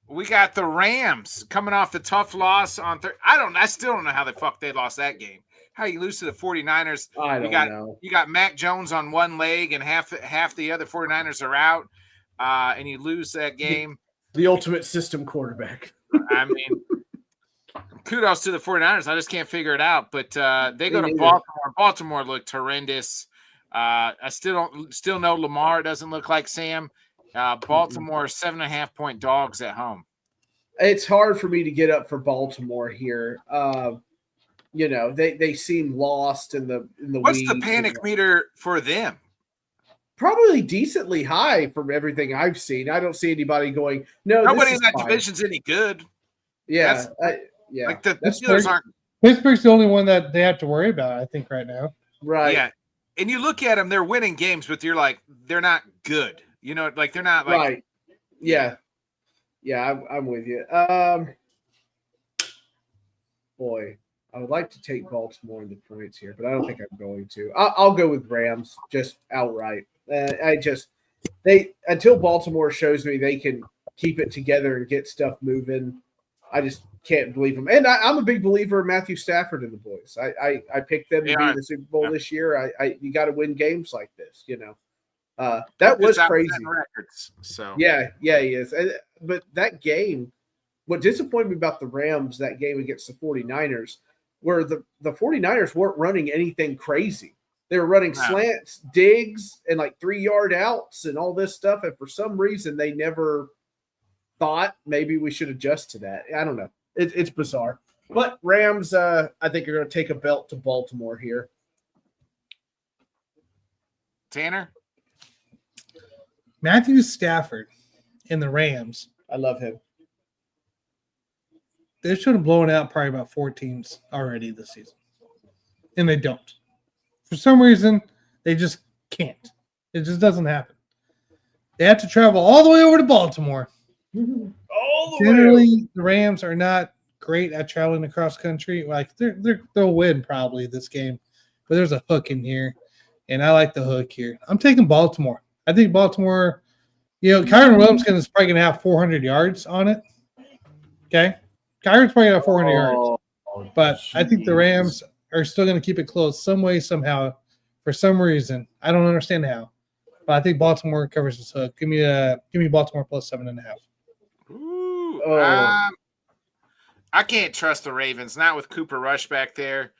We got the Rams coming off the tough loss on I still don't know how the fuck they lost that game. How you lose to the 49ers.
I don't know.
You got Mac Jones on one leg and half the other 49ers are out. And you lose that game.
The ultimate system quarterback.
I mean, kudos to the 49ers. I just can't figure it out. But they go to Baltimore. Baltimore looked horrendous. I still know Lamar doesn't look like Sam. Baltimore 7.5-point dogs at home.
It's hard for me to get up for Baltimore here. They seem lost in the
What's the
weeds.
panic meter for them?
Probably decently high from everything I've seen. I don't see anybody going, no,
Nobody
this
in that
fine.
division's any good.
Yeah.
Like the
That's
Steelers aren't.
Pittsburgh's the only one that they have to worry about, I think, right now.
right.
Yeah. And you look at them, they're winning games, but you're like, they're not good. You know, like they're not like.
Right. Yeah. Yeah, I'm with you. Boy, I would like to take Baltimore in the points here, but I don't think I'm going to. I'll go with Rams just outright. Until Baltimore shows me they can keep it together and get stuff moving, I just can't believe them. And I'm a big believer in Matthew Stafford and the boys. I picked them to be in the Super Bowl this year. You got to win games like this, That was crazy.
Records, so
yeah, he is. But that game, what disappointed me about the Rams, that game against the 49ers, where the 49ers weren't running anything crazy. They were running slants, digs, and like 3-yard outs and all this stuff. And for some reason, they never thought maybe we should adjust to that. I don't know. It's bizarre. But Rams, I think, are going to take a belt to Baltimore here.
Tanner?
Matthew Stafford and the Rams.
I love him.
They should have blown out probably about 4 teams already this season. And they don't. For some reason, they just can't. It just doesn't happen. They have to travel all the way over to Baltimore. Generally, the Rams are not great at traveling across country. Like they'll win probably this game. But there's a hook in here. And I like the hook here. I'm taking Baltimore. I think Baltimore, Kyron Williams is probably going to have 400 yards on it. Okay? Kyron's probably going to have 400 yards. But I think the Rams are still going to keep it close some way, somehow, for some reason. I don't understand how. But I think Baltimore covers this hook. Give me Baltimore plus 7.5.
Ooh, I can't trust the Ravens, not with Cooper Rush back there.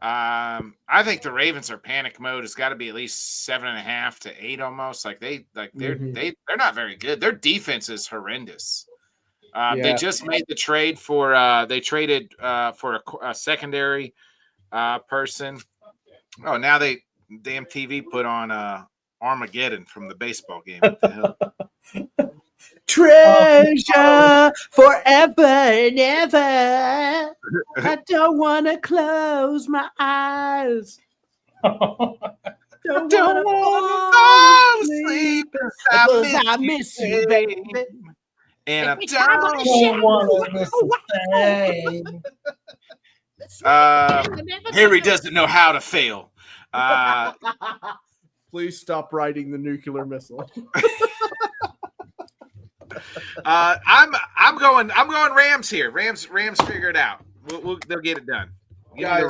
I think the Ravens are panic mode. It's got to be at least 7.5 to 8 almost. They're not very good. Their defense is horrendous. They just made the trade for they traded for a secondary person. Oh, now damn TV put on Armageddon from the baseball game. What the hell?
Treasure forever and ever. I don't want to close my eyes. Don't want to sleep because I miss you, baby.
And I don't want to miss a thing. Harry doesn't know how to fail.
Please stop riding the nuclear missile.
I'm going Rams here. Rams figure it out. They'll get it done.
Guys,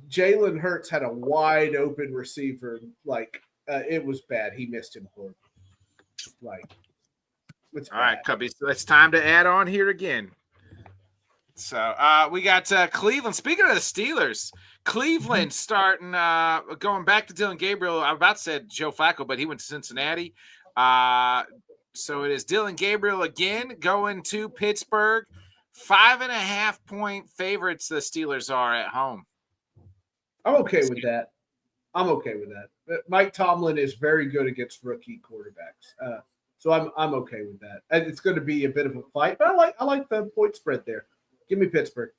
Jalen Hurts had a wide open receiver. It was bad. He missed him horribly.
All right, Cubbies. So it's time to add on here again. So we got Cleveland. Speaking of the Steelers, Cleveland starting going back to Dylan Gabriel. I about said Joe Flacco, but he went to Cincinnati. So it is Dylan Gabriel again going to Pittsburgh. 5.5-point favorites the Steelers are at home.
I'm okay with that. Mike Tomlin is very good against rookie quarterbacks. So I'm okay with that. And it's going to be a bit of a fight, but I like the point spread there. Give me Pittsburgh.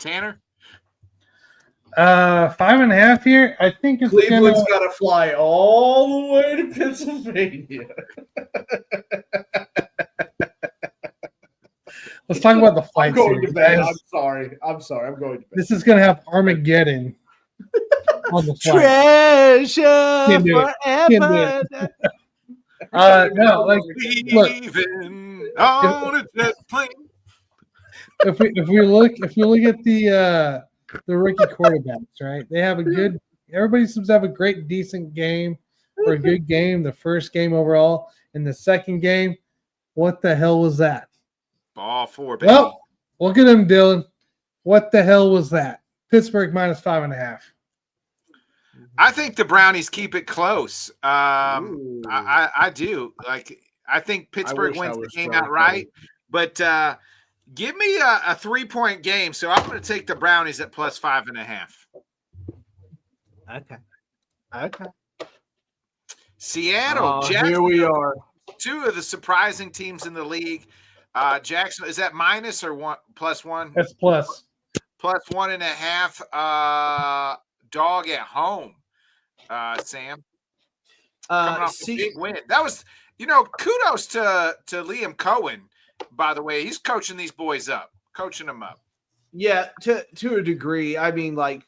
Tanner?
5.5 here. I think it's
Cleveland's got to fly all the way to Pennsylvania.
Let's talk about the flight.
I'm going to bed. I'm sorry. I'm going to bed.
This is going to have Armageddon on the flight.
Treasure forever.
No, like look. If we look at the rookie quarterbacks, right? They have everybody seems to have a great, decent game or a good game. The first game overall. In the second game, what the hell was that?
Ball 4, baby.
Well, look at him, Dylan. What the hell was that? Pittsburgh minus 5.5.
I think the Brownies keep it close. I do. Like, I think Pittsburgh wins the game outright, but give me a 3-point game. So I'm going to take the Brownies at plus 5.5.
Okay.
Seattle,
here we are.
Two of the surprising teams in the league. Jackson, is that minus or +1?
That's plus.
Plus 1.5. Dog at home. Sam. Coming off a big win. That was, kudos to Liam Cohen, by the way. He's coaching these boys up, coaching them up.
Yeah, to a degree. I mean, like,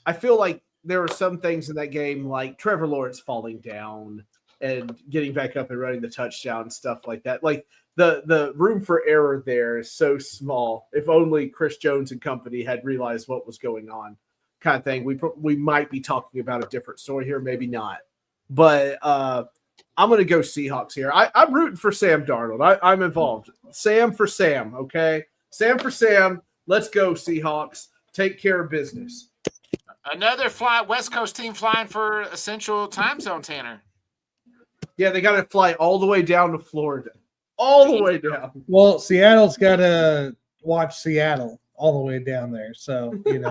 I feel like there were some things in that game, like Trevor Lawrence falling down and getting back up and running the touchdown and stuff like that. Like, the room for error there is so small. If only Chris Jones and company had realized what was going on, kind of thing. We might be talking about a different story here, maybe not. But I'm going to go Seahawks here. I'm rooting for Sam Darnold. I'm involved. Sam for Sam, okay? Sam for Sam. Let's go, Seahawks. Take care of business.
Another West Coast team flying for a Central Time Zone, Tanner.
Yeah, they got to fly all the way down to Florida. All the way down.
Well, Seattle's got to watch Seattle all the way down there. So, and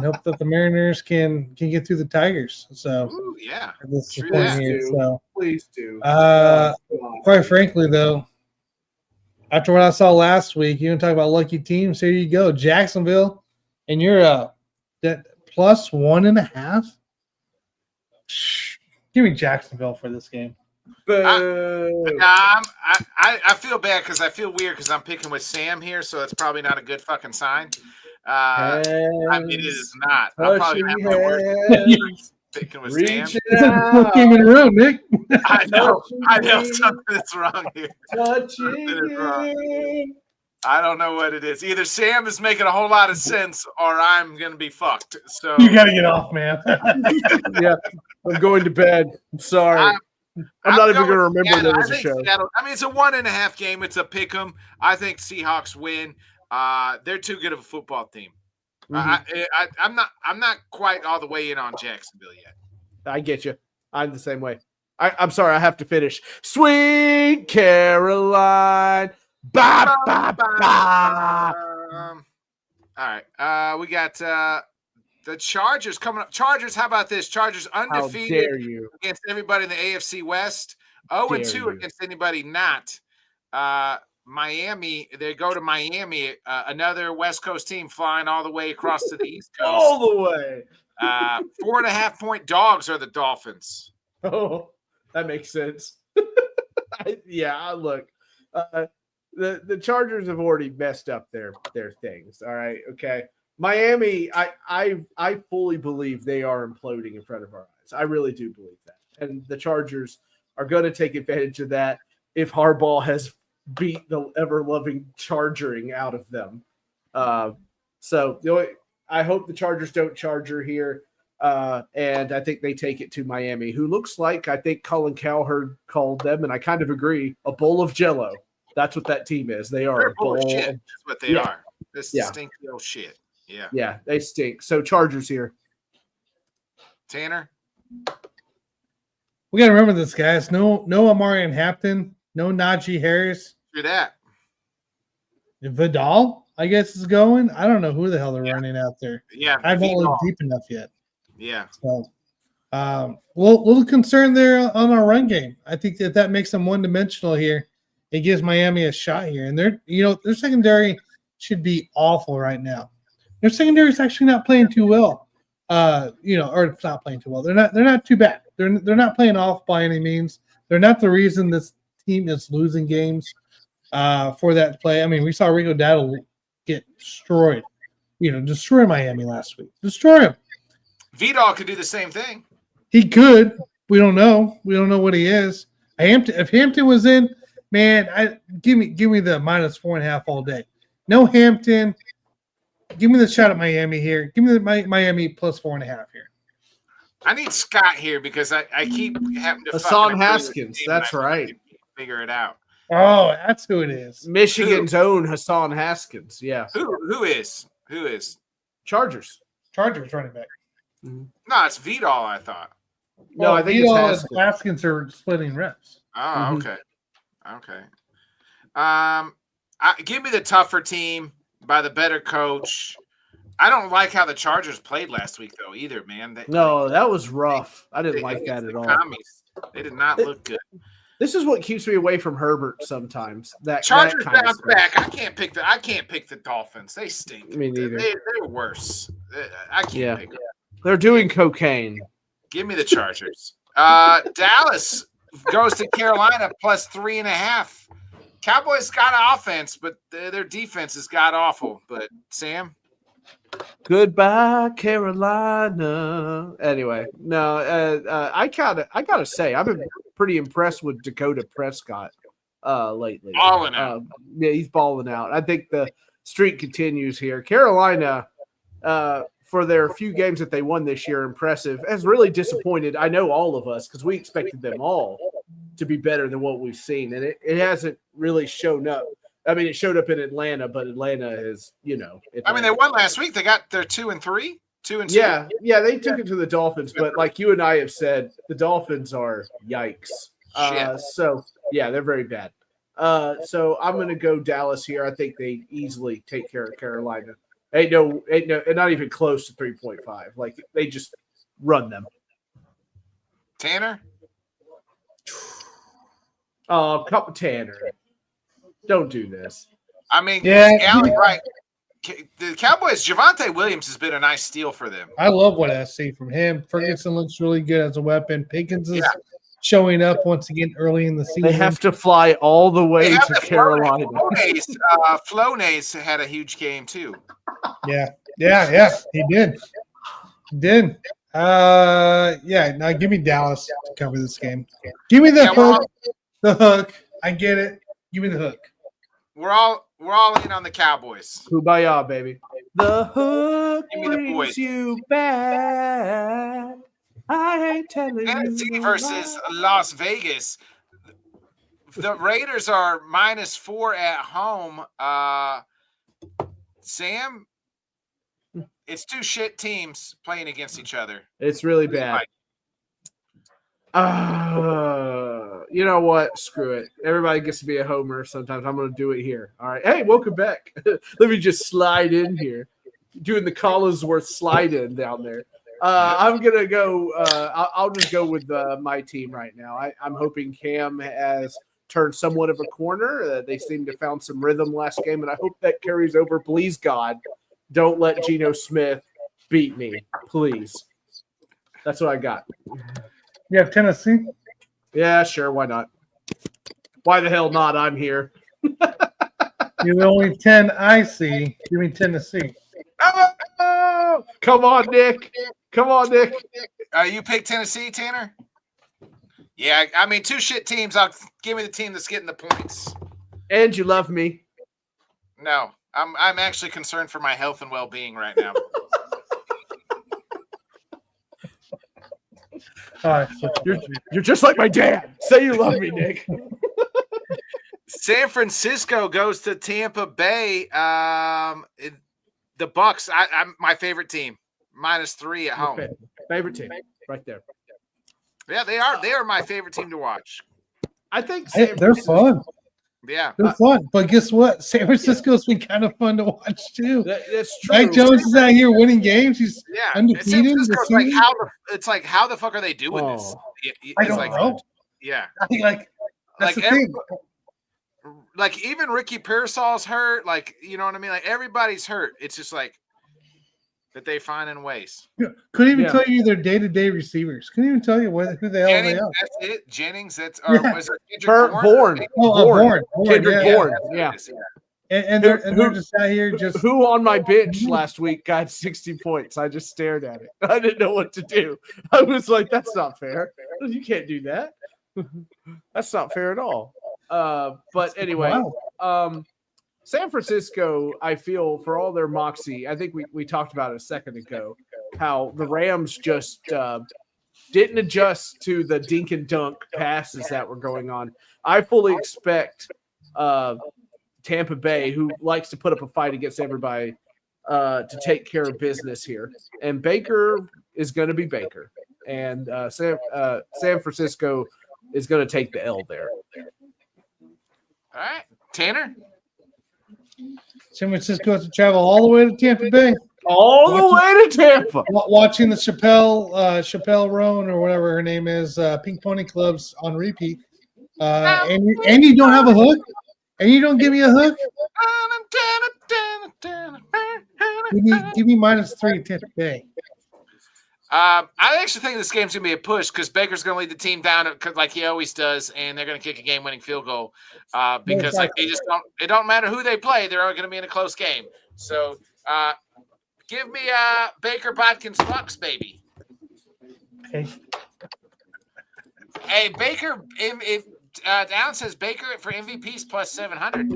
hope that the Mariners can get through the Tigers. So,
ooh, yeah.
Please do.
Quite frankly, though, after what I saw last week, you want to talk about lucky teams. Here you go, Jacksonville, and you're that plus 1.5. Give me Jacksonville for this game.
I feel bad because I feel weird because I'm picking with Sam here, so it's probably not a good fucking sign. I mean, it is not. I'm probably gonna have my worst picking with Sam.
What game in a row, Nick?
I know something's wrong here. I don't know what it is. Either Sam is making a whole lot of sense, or I'm gonna be fucked. So
you gotta get off, man.
Yeah, I'm going to bed. I'm sorry. I'm not even going to remember there was a show.
Seattle, I mean, it's a 1.5 game. It's a pick 'em. I think Seahawks win. They're too good of a football team. I'm not quite all the way in on Jacksonville yet.
I get you. I'm the same way. I'm sorry. I have to finish. Sweet Caroline. Ba, ba, ba.
All right. We got the Chargers coming up. Chargers, how about this? Chargers undefeated against everybody in the AFC West. 0-2 against anybody not. Miami, they go to Miami, another West Coast team flying all the way across to the East Coast.
All the way.
4.5-point dogs are the Dolphins.
Oh, that makes sense. Yeah, look. The Chargers have already messed up their things. All right, okay. Miami, I fully believe they are imploding in front of our eyes. I really do believe that. And the Chargers are going to take advantage of that if Harbaugh has beat the ever-loving chargering out of them. So I hope the Chargers don't charger here. And I think they take it to Miami, who looks like, I think Colin Cowherd called them, and I kind of agree, a bowl of Jell-O. That's what that team is. They're a bowl of shit.
That's what they are. This stinky old shit. Yeah.
Yeah, they stink. So Chargers here.
Tanner?
We got to remember this, guys. No Amarian Hampton. No Najee Harris.
Do that.
Vidal, I guess, is going. I don't know who the hell they're running out there.
Yeah.
I haven't looked deep enough yet.
Yeah.
So, little concern there on our run game. I think that makes them one-dimensional here. It gives Miami a shot here. And their secondary should be awful right now. Their secondary is actually not playing too well. Or it's not playing too well. They're not too bad. They're not playing off by any means. They're not the reason this team is losing games for that play. I mean, we saw Rico Dowdle get destroyed. Destroy Miami last week. Destroy him.
Vidal could do the same thing.
He could. We don't know. We don't know what he is. If Hampton was in, man, give me the -4.5 all day. No Hampton. Give me the shot at Miami here. Give me the Miami +4.5 here.
I need Scott here because I keep having to
Hassan Haskins. That's right.
Figure it out.
Oh, that's who it is.
Michigan's own Hassan Haskins. Yeah.
Who is?
Chargers
running back.
No, it's Vidal, I thought.
No, I think it's
Haskins are splitting reps.
Oh, okay. Give me the tougher team by the better coach. I don't like how the Chargers played last week, though, either, man.
That was rough. I didn't like that at all.
They did not look good.
This is what keeps me away from Herbert sometimes. That
Chargers
that
bounce back. I can't pick the Dolphins. They stink.
Me neither.
They're worse. I can't pick them.
They're doing cocaine.
Give me the Chargers. Dallas goes to Carolina plus 3.5. Cowboys got offense, but their defense has got awful. But Sam,
goodbye, Carolina. Anyway, no, I gotta say, I've been pretty impressed with Dakota Prescott lately.
Balling out.
Yeah, he's balling out. I think the streak continues here. Carolina, for their few games that they won this year, impressive. Has really disappointed. I know all of us because we expected them all to be better than what we've seen, and it hasn't really shown up. I mean, it showed up in Atlanta, but Atlanta is, Atlanta.
I mean, they won last week. They got their 2-3, 2-2.
Yeah, they took it to the Dolphins, but like you and I have said, the Dolphins are yikes. So yeah, they're very bad. So I'm going to go Dallas here. I think they easily take care of Carolina. Ain't no, not even close to 3.5. Like they just run them.
Tanner.
Oh, Tanner. Don't do this.
I mean, Allen, right. The Cowboys, Javonte Williams has been a nice steal for them.
I love what I see from him. Ferguson looks really good as a weapon. Pickens is showing up once again early in the season.
They have to fly all the way to Carolina.
Flonase had a huge game too.
Yeah, he did. Now give me Dallas to cover this game. Give me the hook. The hook. I get it. Give me the hook.
We're all in on the Cowboys.
Kumbaya, baby. The hook brings you back. I ain't telling
Tennessee
you.
versus Las Vegas. The Raiders are -4 at home. Sam, it's two shit teams playing against each other.
It's really bad. You know what? Screw it. Everybody gets to be a homer sometimes. I'm going to do it here. All right. Hey, welcome back. Let me just slide in here. Doing the Collinsworth slide in down there. I'm going to go I'll just go with my team right now. I'm hoping Cam has turned somewhat of a corner. They seem to have found some rhythm last game, and I hope that carries over. Please, God, don't let Geno Smith beat me. Please. That's what I got.
You have Tennessee?
Yeah, sure. Why not? Why the hell not? I'm here.
You're the only 10 I see. Give me Tennessee.
Oh, come on, Nick.
You pick Tennessee, Tanner? Yeah, I mean, two shit teams. Give me the team that's getting the points.
And you love me.
No, I'm actually concerned for my health and well-being right now.
All right, so
you're just like my dad. Say you love me, Nick.
San Francisco goes to Tampa Bay. The Bucks, I'm my favorite team, -3 at home.
Favorite team, right there.
Yeah, they are. They are my favorite team to watch.
I think
they're fun.
Yeah,
they're fun. But guess what? San Francisco's been kind of fun to watch too.
That's true.
Mike Jones is out here winning games. He's undefeated.
It's like how the fuck are they doing this?
I don't know.
Yeah,
I think that's the thing.
Like even Ricky Pearsall's hurt. Like you know what I mean. Like everybody's hurt. It's just like that they finding ways.
Couldn't even tell you their day-to-day receivers. Couldn't even tell you who the hell
Jennings,
they are.
That's it. Jennings. That's was it
Bourne.
Bourne.
Kendrick Bourne. Yeah.
And they're just out here just.
Who on my bench last week got 60 points? I just stared at it. I didn't know what to do. I was like, "That's not fair. You can't do that. That's not fair at all." But anyway, San Francisco, I feel for all their moxie, I think we talked about it a second ago, how the Rams just didn't adjust to the dink and dunk passes that were going on. I fully expect Tampa Bay, who likes to put up a fight against everybody, to take care of business here. And Baker is going to be Baker. And San Francisco is going to take the L there.
All right. Tanner?
San Francisco has to travel all the way to Tampa Bay.
All the way to Tampa.
Watching the Chappelle Roan or whatever her name is, Pink Pony Clubs on repeat. And you don't have a hook? And you don't give me a hook? Give me -3 Tampa Bay.
I actually think this game's going to be a push because Baker's going to lead the team down like he always does, and they're going to kick a game-winning field goal because it don't matter who they play, they're all going to be in a close game. So give me Baker Bodkins Bucks, baby.
Okay.
Hey, Baker, if Down says Baker for MVPs plus 700.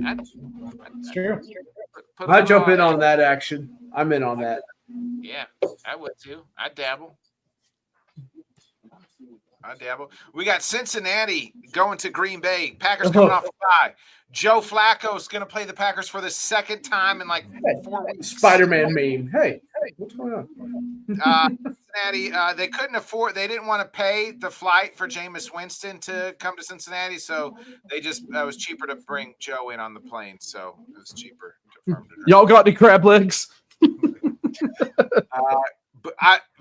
It's true.
I jump in on that action. I'm in on that.
Yeah, I would too. I'd dabble. We got Cincinnati going to Green Bay. Packers coming off a bye. Joe Flacco's going to play the Packers for the second time in like 4 weeks.
Spider-Man meme. Hey, what's going on?
Cincinnati, they couldn't afford. They didn't want to pay the flight for Jameis Winston to come to Cincinnati, so it was cheaper to bring Joe in on the plane. So it was cheaper.
Y'all got any crab legs?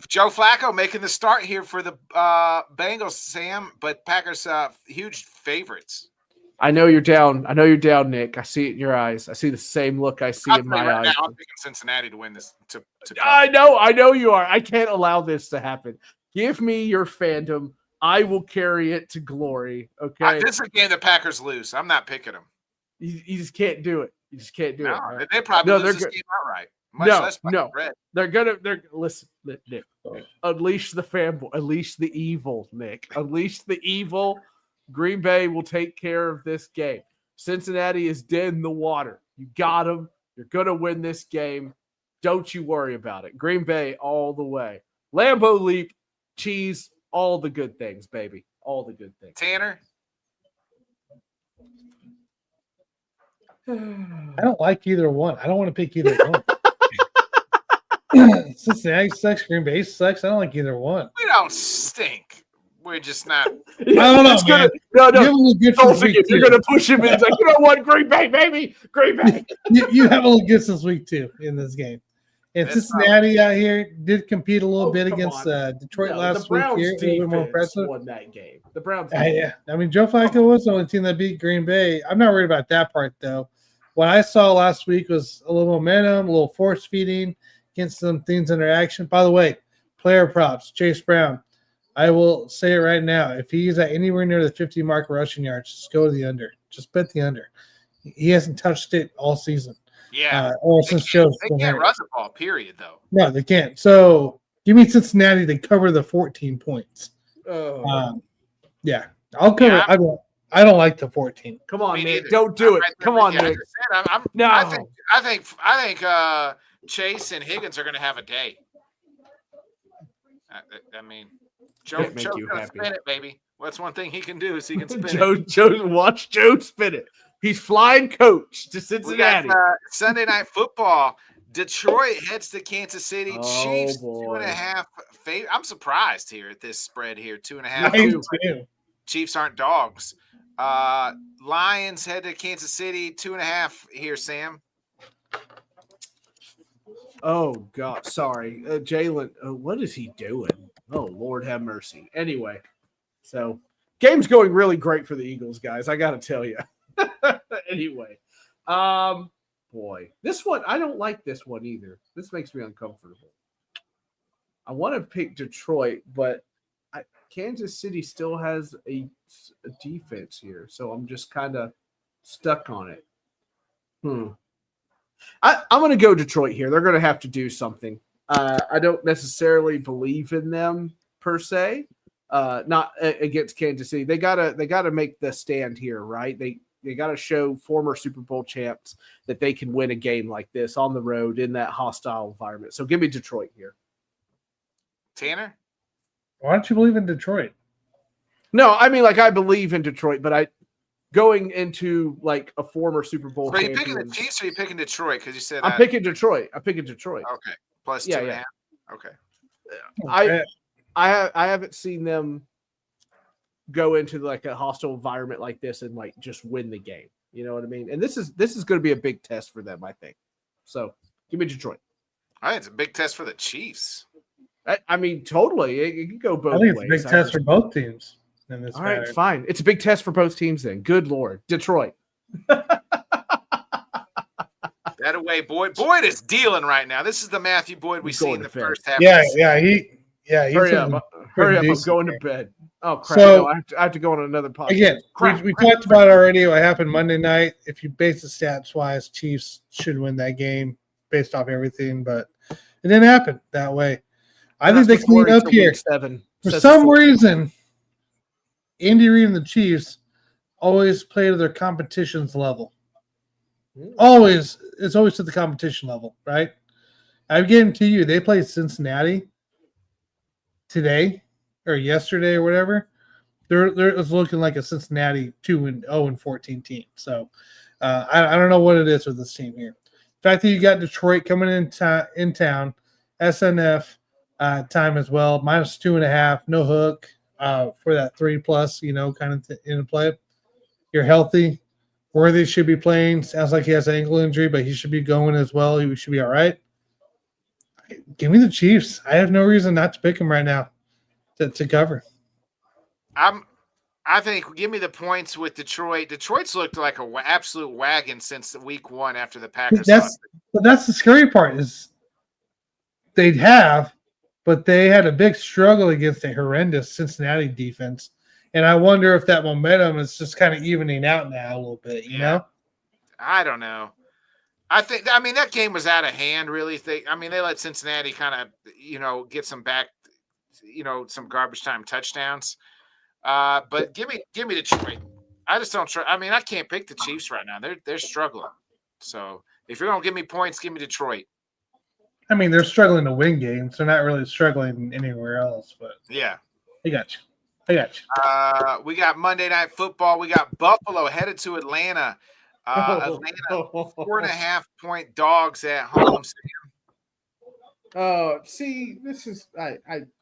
Joe Flacco making the start here for the Bengals, Sam, but Packers huge favorites.
I know you're down. Nick. I see it in your eyes. I see the same look I see in my eyes.
Now, I'm picking Cincinnati to win this.
I know you are. I can't allow this to happen. Give me your fandom. I will carry it to glory. Okay.
This is a game the Packers lose. I'm not picking them.
You just can't do it. You just can't do it. Right?
They probably lose this game outright.
They're listen, Nick. Unleash the fanboy. Unleash the evil, Nick. Unleash the evil. Green Bay will take care of this game. Cincinnati is dead in the water. You got them. You're gonna win this game. Don't you worry about it. Green Bay all the way. Lambeau leap, cheese, all the good things, baby. All the good things.
Tanner.
I don't like either one. I don't want to pick either one. Cincinnati sucks. Green Bay sucks. I don't like either one.
We don't stink. We're just not.
I don't know, man.
No. You're going to push him in. He's like, you know what? Green Bay, baby. Green Bay.
you have a little good this week, too, in this game. And that's Cincinnati out here did compete a little bit against Detroit last week. Here, a little more impressive.
Won that game. The Browns.
Yeah. I mean, Joe Flacco was the only team that beat Green Bay. I'm not worried about that part, though. What I saw last week was a little momentum, a little force feeding against some things under action. By the way, player props, Chase Brown. I will say it right now. If he's at anywhere near the 50 mark rushing yards, just go to the under. Just bet the under. He hasn't touched it all season.
Yeah.
Or since Joe's
they can't run the ball, period, though.
No, they can't. So give me Cincinnati to cover the 14 points. Yeah. I'll cover it. I don't like the 14.
Come on, Nick. Don't do it. Come on, Nick.
I think Chase and Higgins are going to have a day. I mean, Joe's going to spin it, baby. Well, that's one thing he can do is he can spin it.
Watch Joe spin it. He's flying coach to Cincinnati.
We got, Sunday Night Football. Detroit heads to Kansas City. Chiefs 2.5. I'm surprised here at this spread here. 2.5. Chiefs aren't dogs. Lions head to Kansas City. 2.5 here, Sam.
Oh, God. Sorry. Jalen, what is he doing? Oh, Lord have mercy. Anyway, so game's going really great for the Eagles, guys. I got to tell you. Anyway, boy, this one, I don't like this one either. This makes me uncomfortable. I want to pick Detroit, but Kansas City still has a defense here, so I'm just kind of stuck on it. I'm going to go Detroit here. They're going to have to do something. I don't necessarily believe in them per se. Not against Kansas City. They gotta make the stand here, right? They got to show former Super Bowl champs that they can win a game like this on the road in that hostile environment. So give me Detroit here.
Tanner?
Why don't you believe in Detroit?
No, I mean, like, I believe in Detroit, but going into like a former Super Bowl.
So are you
champion.
picking the Chiefs or are you picking Detroit? Because you said
I'm picking Detroit.
Okay, plus 2.5. Okay.
I haven't seen them go into like a hostile environment like this and like just win the game. You know what I mean? And this is going to be a big test for them, I think. So give me Detroit.
I think it's a big test for the Chiefs.
I mean, totally. It can go both
I think
ways.
it's a big test for both teams. In this
all right, fine. It's a big test for both teams then. Good Lord. Detroit.
That away, Boyd. Boyd is dealing right now. This is the Matthew Boyd we see in the first half.
He's
Hurry up. I'm going to bed. Oh, crap.
So,
no, I have to go on another podcast.
Again, we talked about it already. What happened Monday night. If you base the stats wise, Chiefs should win that game based off everything, but it didn't happen that way. I think they cleaned up here. For some reason, Andy Reid and the Chiefs always play to their competition's level. Always. It's always to the competition level, right? I'm getting to you. They played Cincinnati today or yesterday or whatever. It was looking like a Cincinnati 2-0-14 team. So I don't know what it is with this team here. The fact that you got Detroit coming in town, SNF time as well, -2.5, no hook for that 3+, kind of in play. You're healthy. Worthy should be playing. Sounds like he has an ankle injury, but he should be going as well. He should be all right. Give me the Chiefs. I have no reason not to pick them right now to cover.
I think give me the points with Detroit. Detroit's looked like an absolute wagon since week 1 after the Packers.
But that's the scary part is they'd have, but they had a big struggle against a horrendous Cincinnati defense. And I wonder if that momentum is just kind of evening out now a little bit, you know?
I don't know. I mean, that game was out of hand, really. They let Cincinnati kind of, get some back, some garbage time touchdowns. But give me Detroit. I just don't try. I mean, I can't pick the Chiefs right now. They're struggling. So if you're going to give me points, give me Detroit.
I mean, they're struggling to win games. They're not really struggling anywhere else, but
yeah.
I got you.
We got Monday Night Football. We got Buffalo headed to Atlanta. Atlanta 4.5-point dogs at home.
See, this is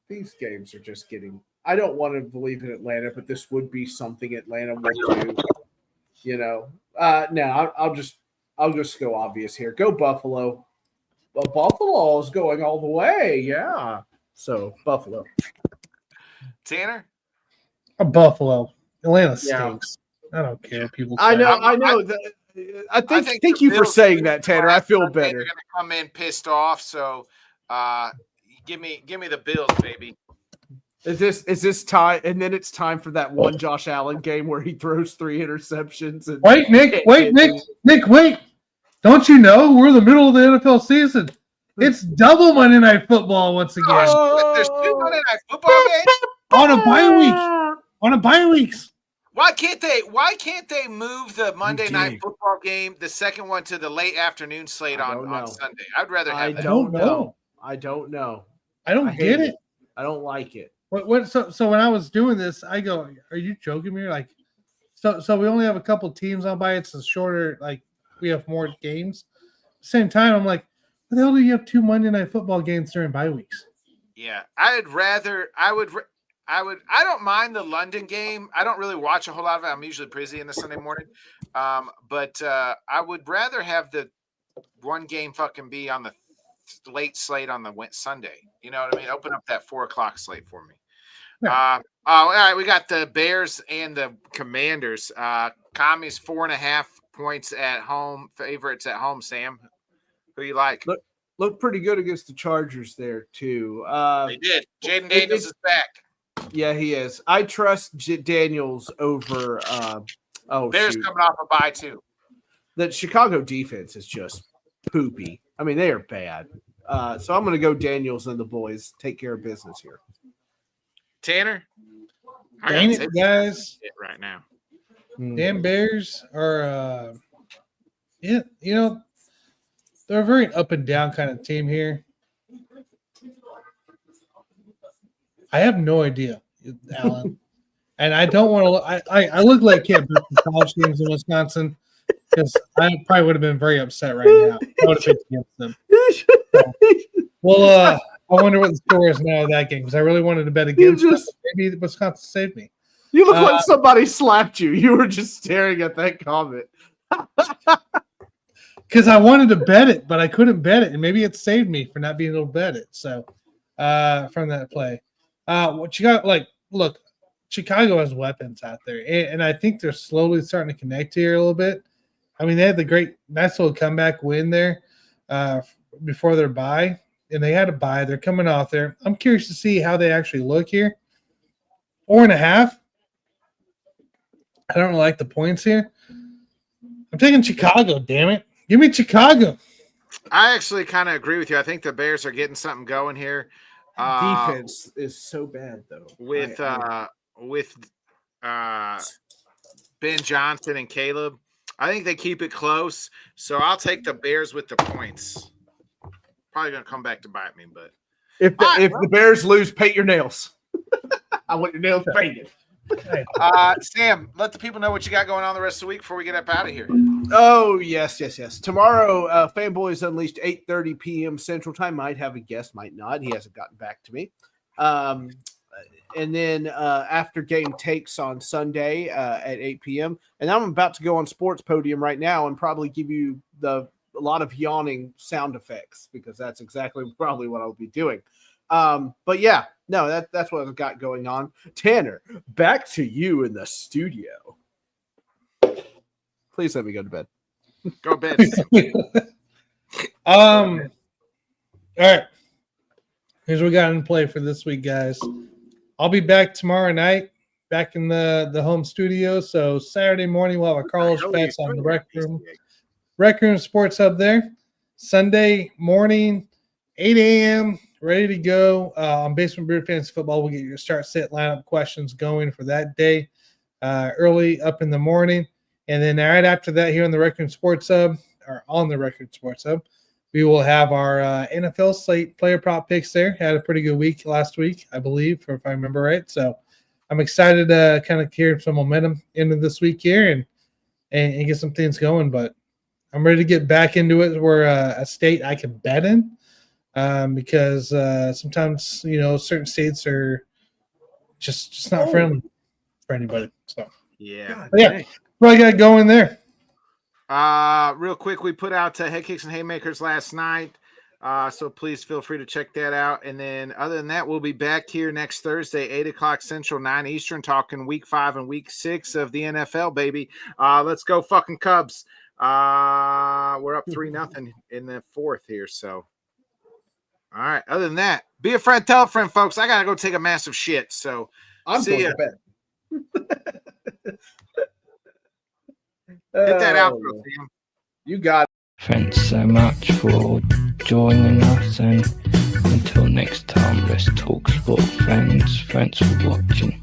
these games are just getting. I don't want to believe in Atlanta, but this would be something Atlanta would do. No, I'll just go obvious here. Go Buffalo. Well, Buffalo is going all the way. Yeah. So Buffalo.
Tanner.
A Buffalo. Atlanta stinks. Yeah. I don't care. People.
I know. Thank you for saying that, Tanner. I feel better.
They're going to come in pissed off. So, give me the Bills, baby.
Is this time? And then it's time for that one Josh Allen game where he throws 3 interceptions. And
Nick, wait! Don't you know we're in the middle of the NFL season? It's double Monday Night Football once again.
There's 2 Monday Night Football games
on a bye week. On a bye weeks.
Why can't they move the Monday Night Football game, the second one, to the late afternoon slate on Sunday? I'd rather have that.
I don't know. I don't
get it.
I don't like it.
So when I was doing this, I go, "Are you joking me?" Like, so we only have a couple teams on by. It's a shorter, like we have more games. Same time, I'm like, "What the hell do you have 2 Monday Night Football games during bye weeks?"
Yeah, I don't mind the London game. I don't really watch a whole lot of it. I'm usually busy in the Sunday morning. But I would rather have the one game fucking be on the late slate on the Sunday. You know what I mean? Open up that 4:00 slate for me.
Yeah.
All right. We got the Bears and the Commanders. Commies 4.5 points at home. Favorites at home, Sam. Who you like?
Look pretty good against the Chargers there, too.
They did. Jaden Daniels is back.
Yeah, he is. I trust Daniels over
Bears coming off a bye, too.
The Chicago defense is just poopy. I mean, they are bad. So I'm going to go Daniels and the boys. Take care of business here.
Tanner?
Dang it, guys.
Right now.
Damn Bears are, they're a very up and down kind of team here. I have no idea, Alan. And I don't want to. I look like I can't bet the college games in Wisconsin because I probably would have been very upset right now. I would have picked against them. So, well, I wonder what the score is now of that game because I really wanted to bet against them. Maybe Wisconsin saved me.
You look like somebody slapped you. You were just staring at that comment.
Because I wanted to bet it, but I couldn't bet it, and maybe it saved me for not being able to bet it. So, from that play, what you got? Like, look, Chicago has weapons out there, and I think they're slowly starting to connect here a little bit. I mean, they had the nice little comeback win there before their bye, and they had a bye. They're coming off there. I'm curious to see how they actually look here. 4.5. I don't really like the points here. I'm taking Chicago, damn it. Give me Chicago.
I actually kind of agree with you. I think the Bears are getting something going here.
Defense is so bad, though.
With Ben Johnson and Caleb. I think they keep it close. So I'll take the Bears with the points. Probably going to come back to bite me, but.
If the Bears lose, paint your nails. I want your nails painted.
Sam, let the people know what you got going on the rest of the week before we get up out of here.
Oh, yes. Tomorrow, Fanboys Unleashed, 8:30 p.m. Central Time. Might have a guest, might not. He hasn't gotten back to me. And then after game takes on Sunday at 8 p.m. And I'm about to go on Sports Podium right now and probably give you a lot of yawning sound effects because that's exactly probably what I'll be doing. But yeah, no, that's what I've got going on. Tanner, back to you in the studio. Please let me go to bed.
Go to bed.
All right. Here's what we got in play for this week, guys. I'll be back tomorrow night, back in the home studio. So Saturday morning we'll have a Carlos Bets on the Rec Room Sports Hub there. Sunday morning, 8 a.m. ready to go on Basement Brew Fantasy Football. We'll get your start sit lineup questions going for that day early up in the morning. And then right after that here on the Record Sports Hub, or on the Record Sports Hub, we will have our NFL slate player prop picks there. Had a pretty good week last week, I believe, if I remember right. So I'm excited to kind of carry some momentum into this week here and get some things going. But I'm ready to get back into it where a state I can bet in. Because sometimes, certain states are just not friendly for anybody. So
yeah.
What I got going there?
Real quick, we put out Head Kicks and Haymakers last night. So please feel free to check that out. And then other than that, we'll be back here next Thursday, 8 o'clock Central, 9 Eastern, talking week 5 and week 6 of the NFL, baby. Let's go fucking Cubs. We're up 3-0 in the fourth here. So. All right. Other than that, be a friend, tell a friend, folks. I gotta go take a massive shit. So
I'm
see ya.
Hit
that outro, Sam.
You got it.
Thanks so much for joining us, and until next time, let's talk sport, friends. Thanks for watching.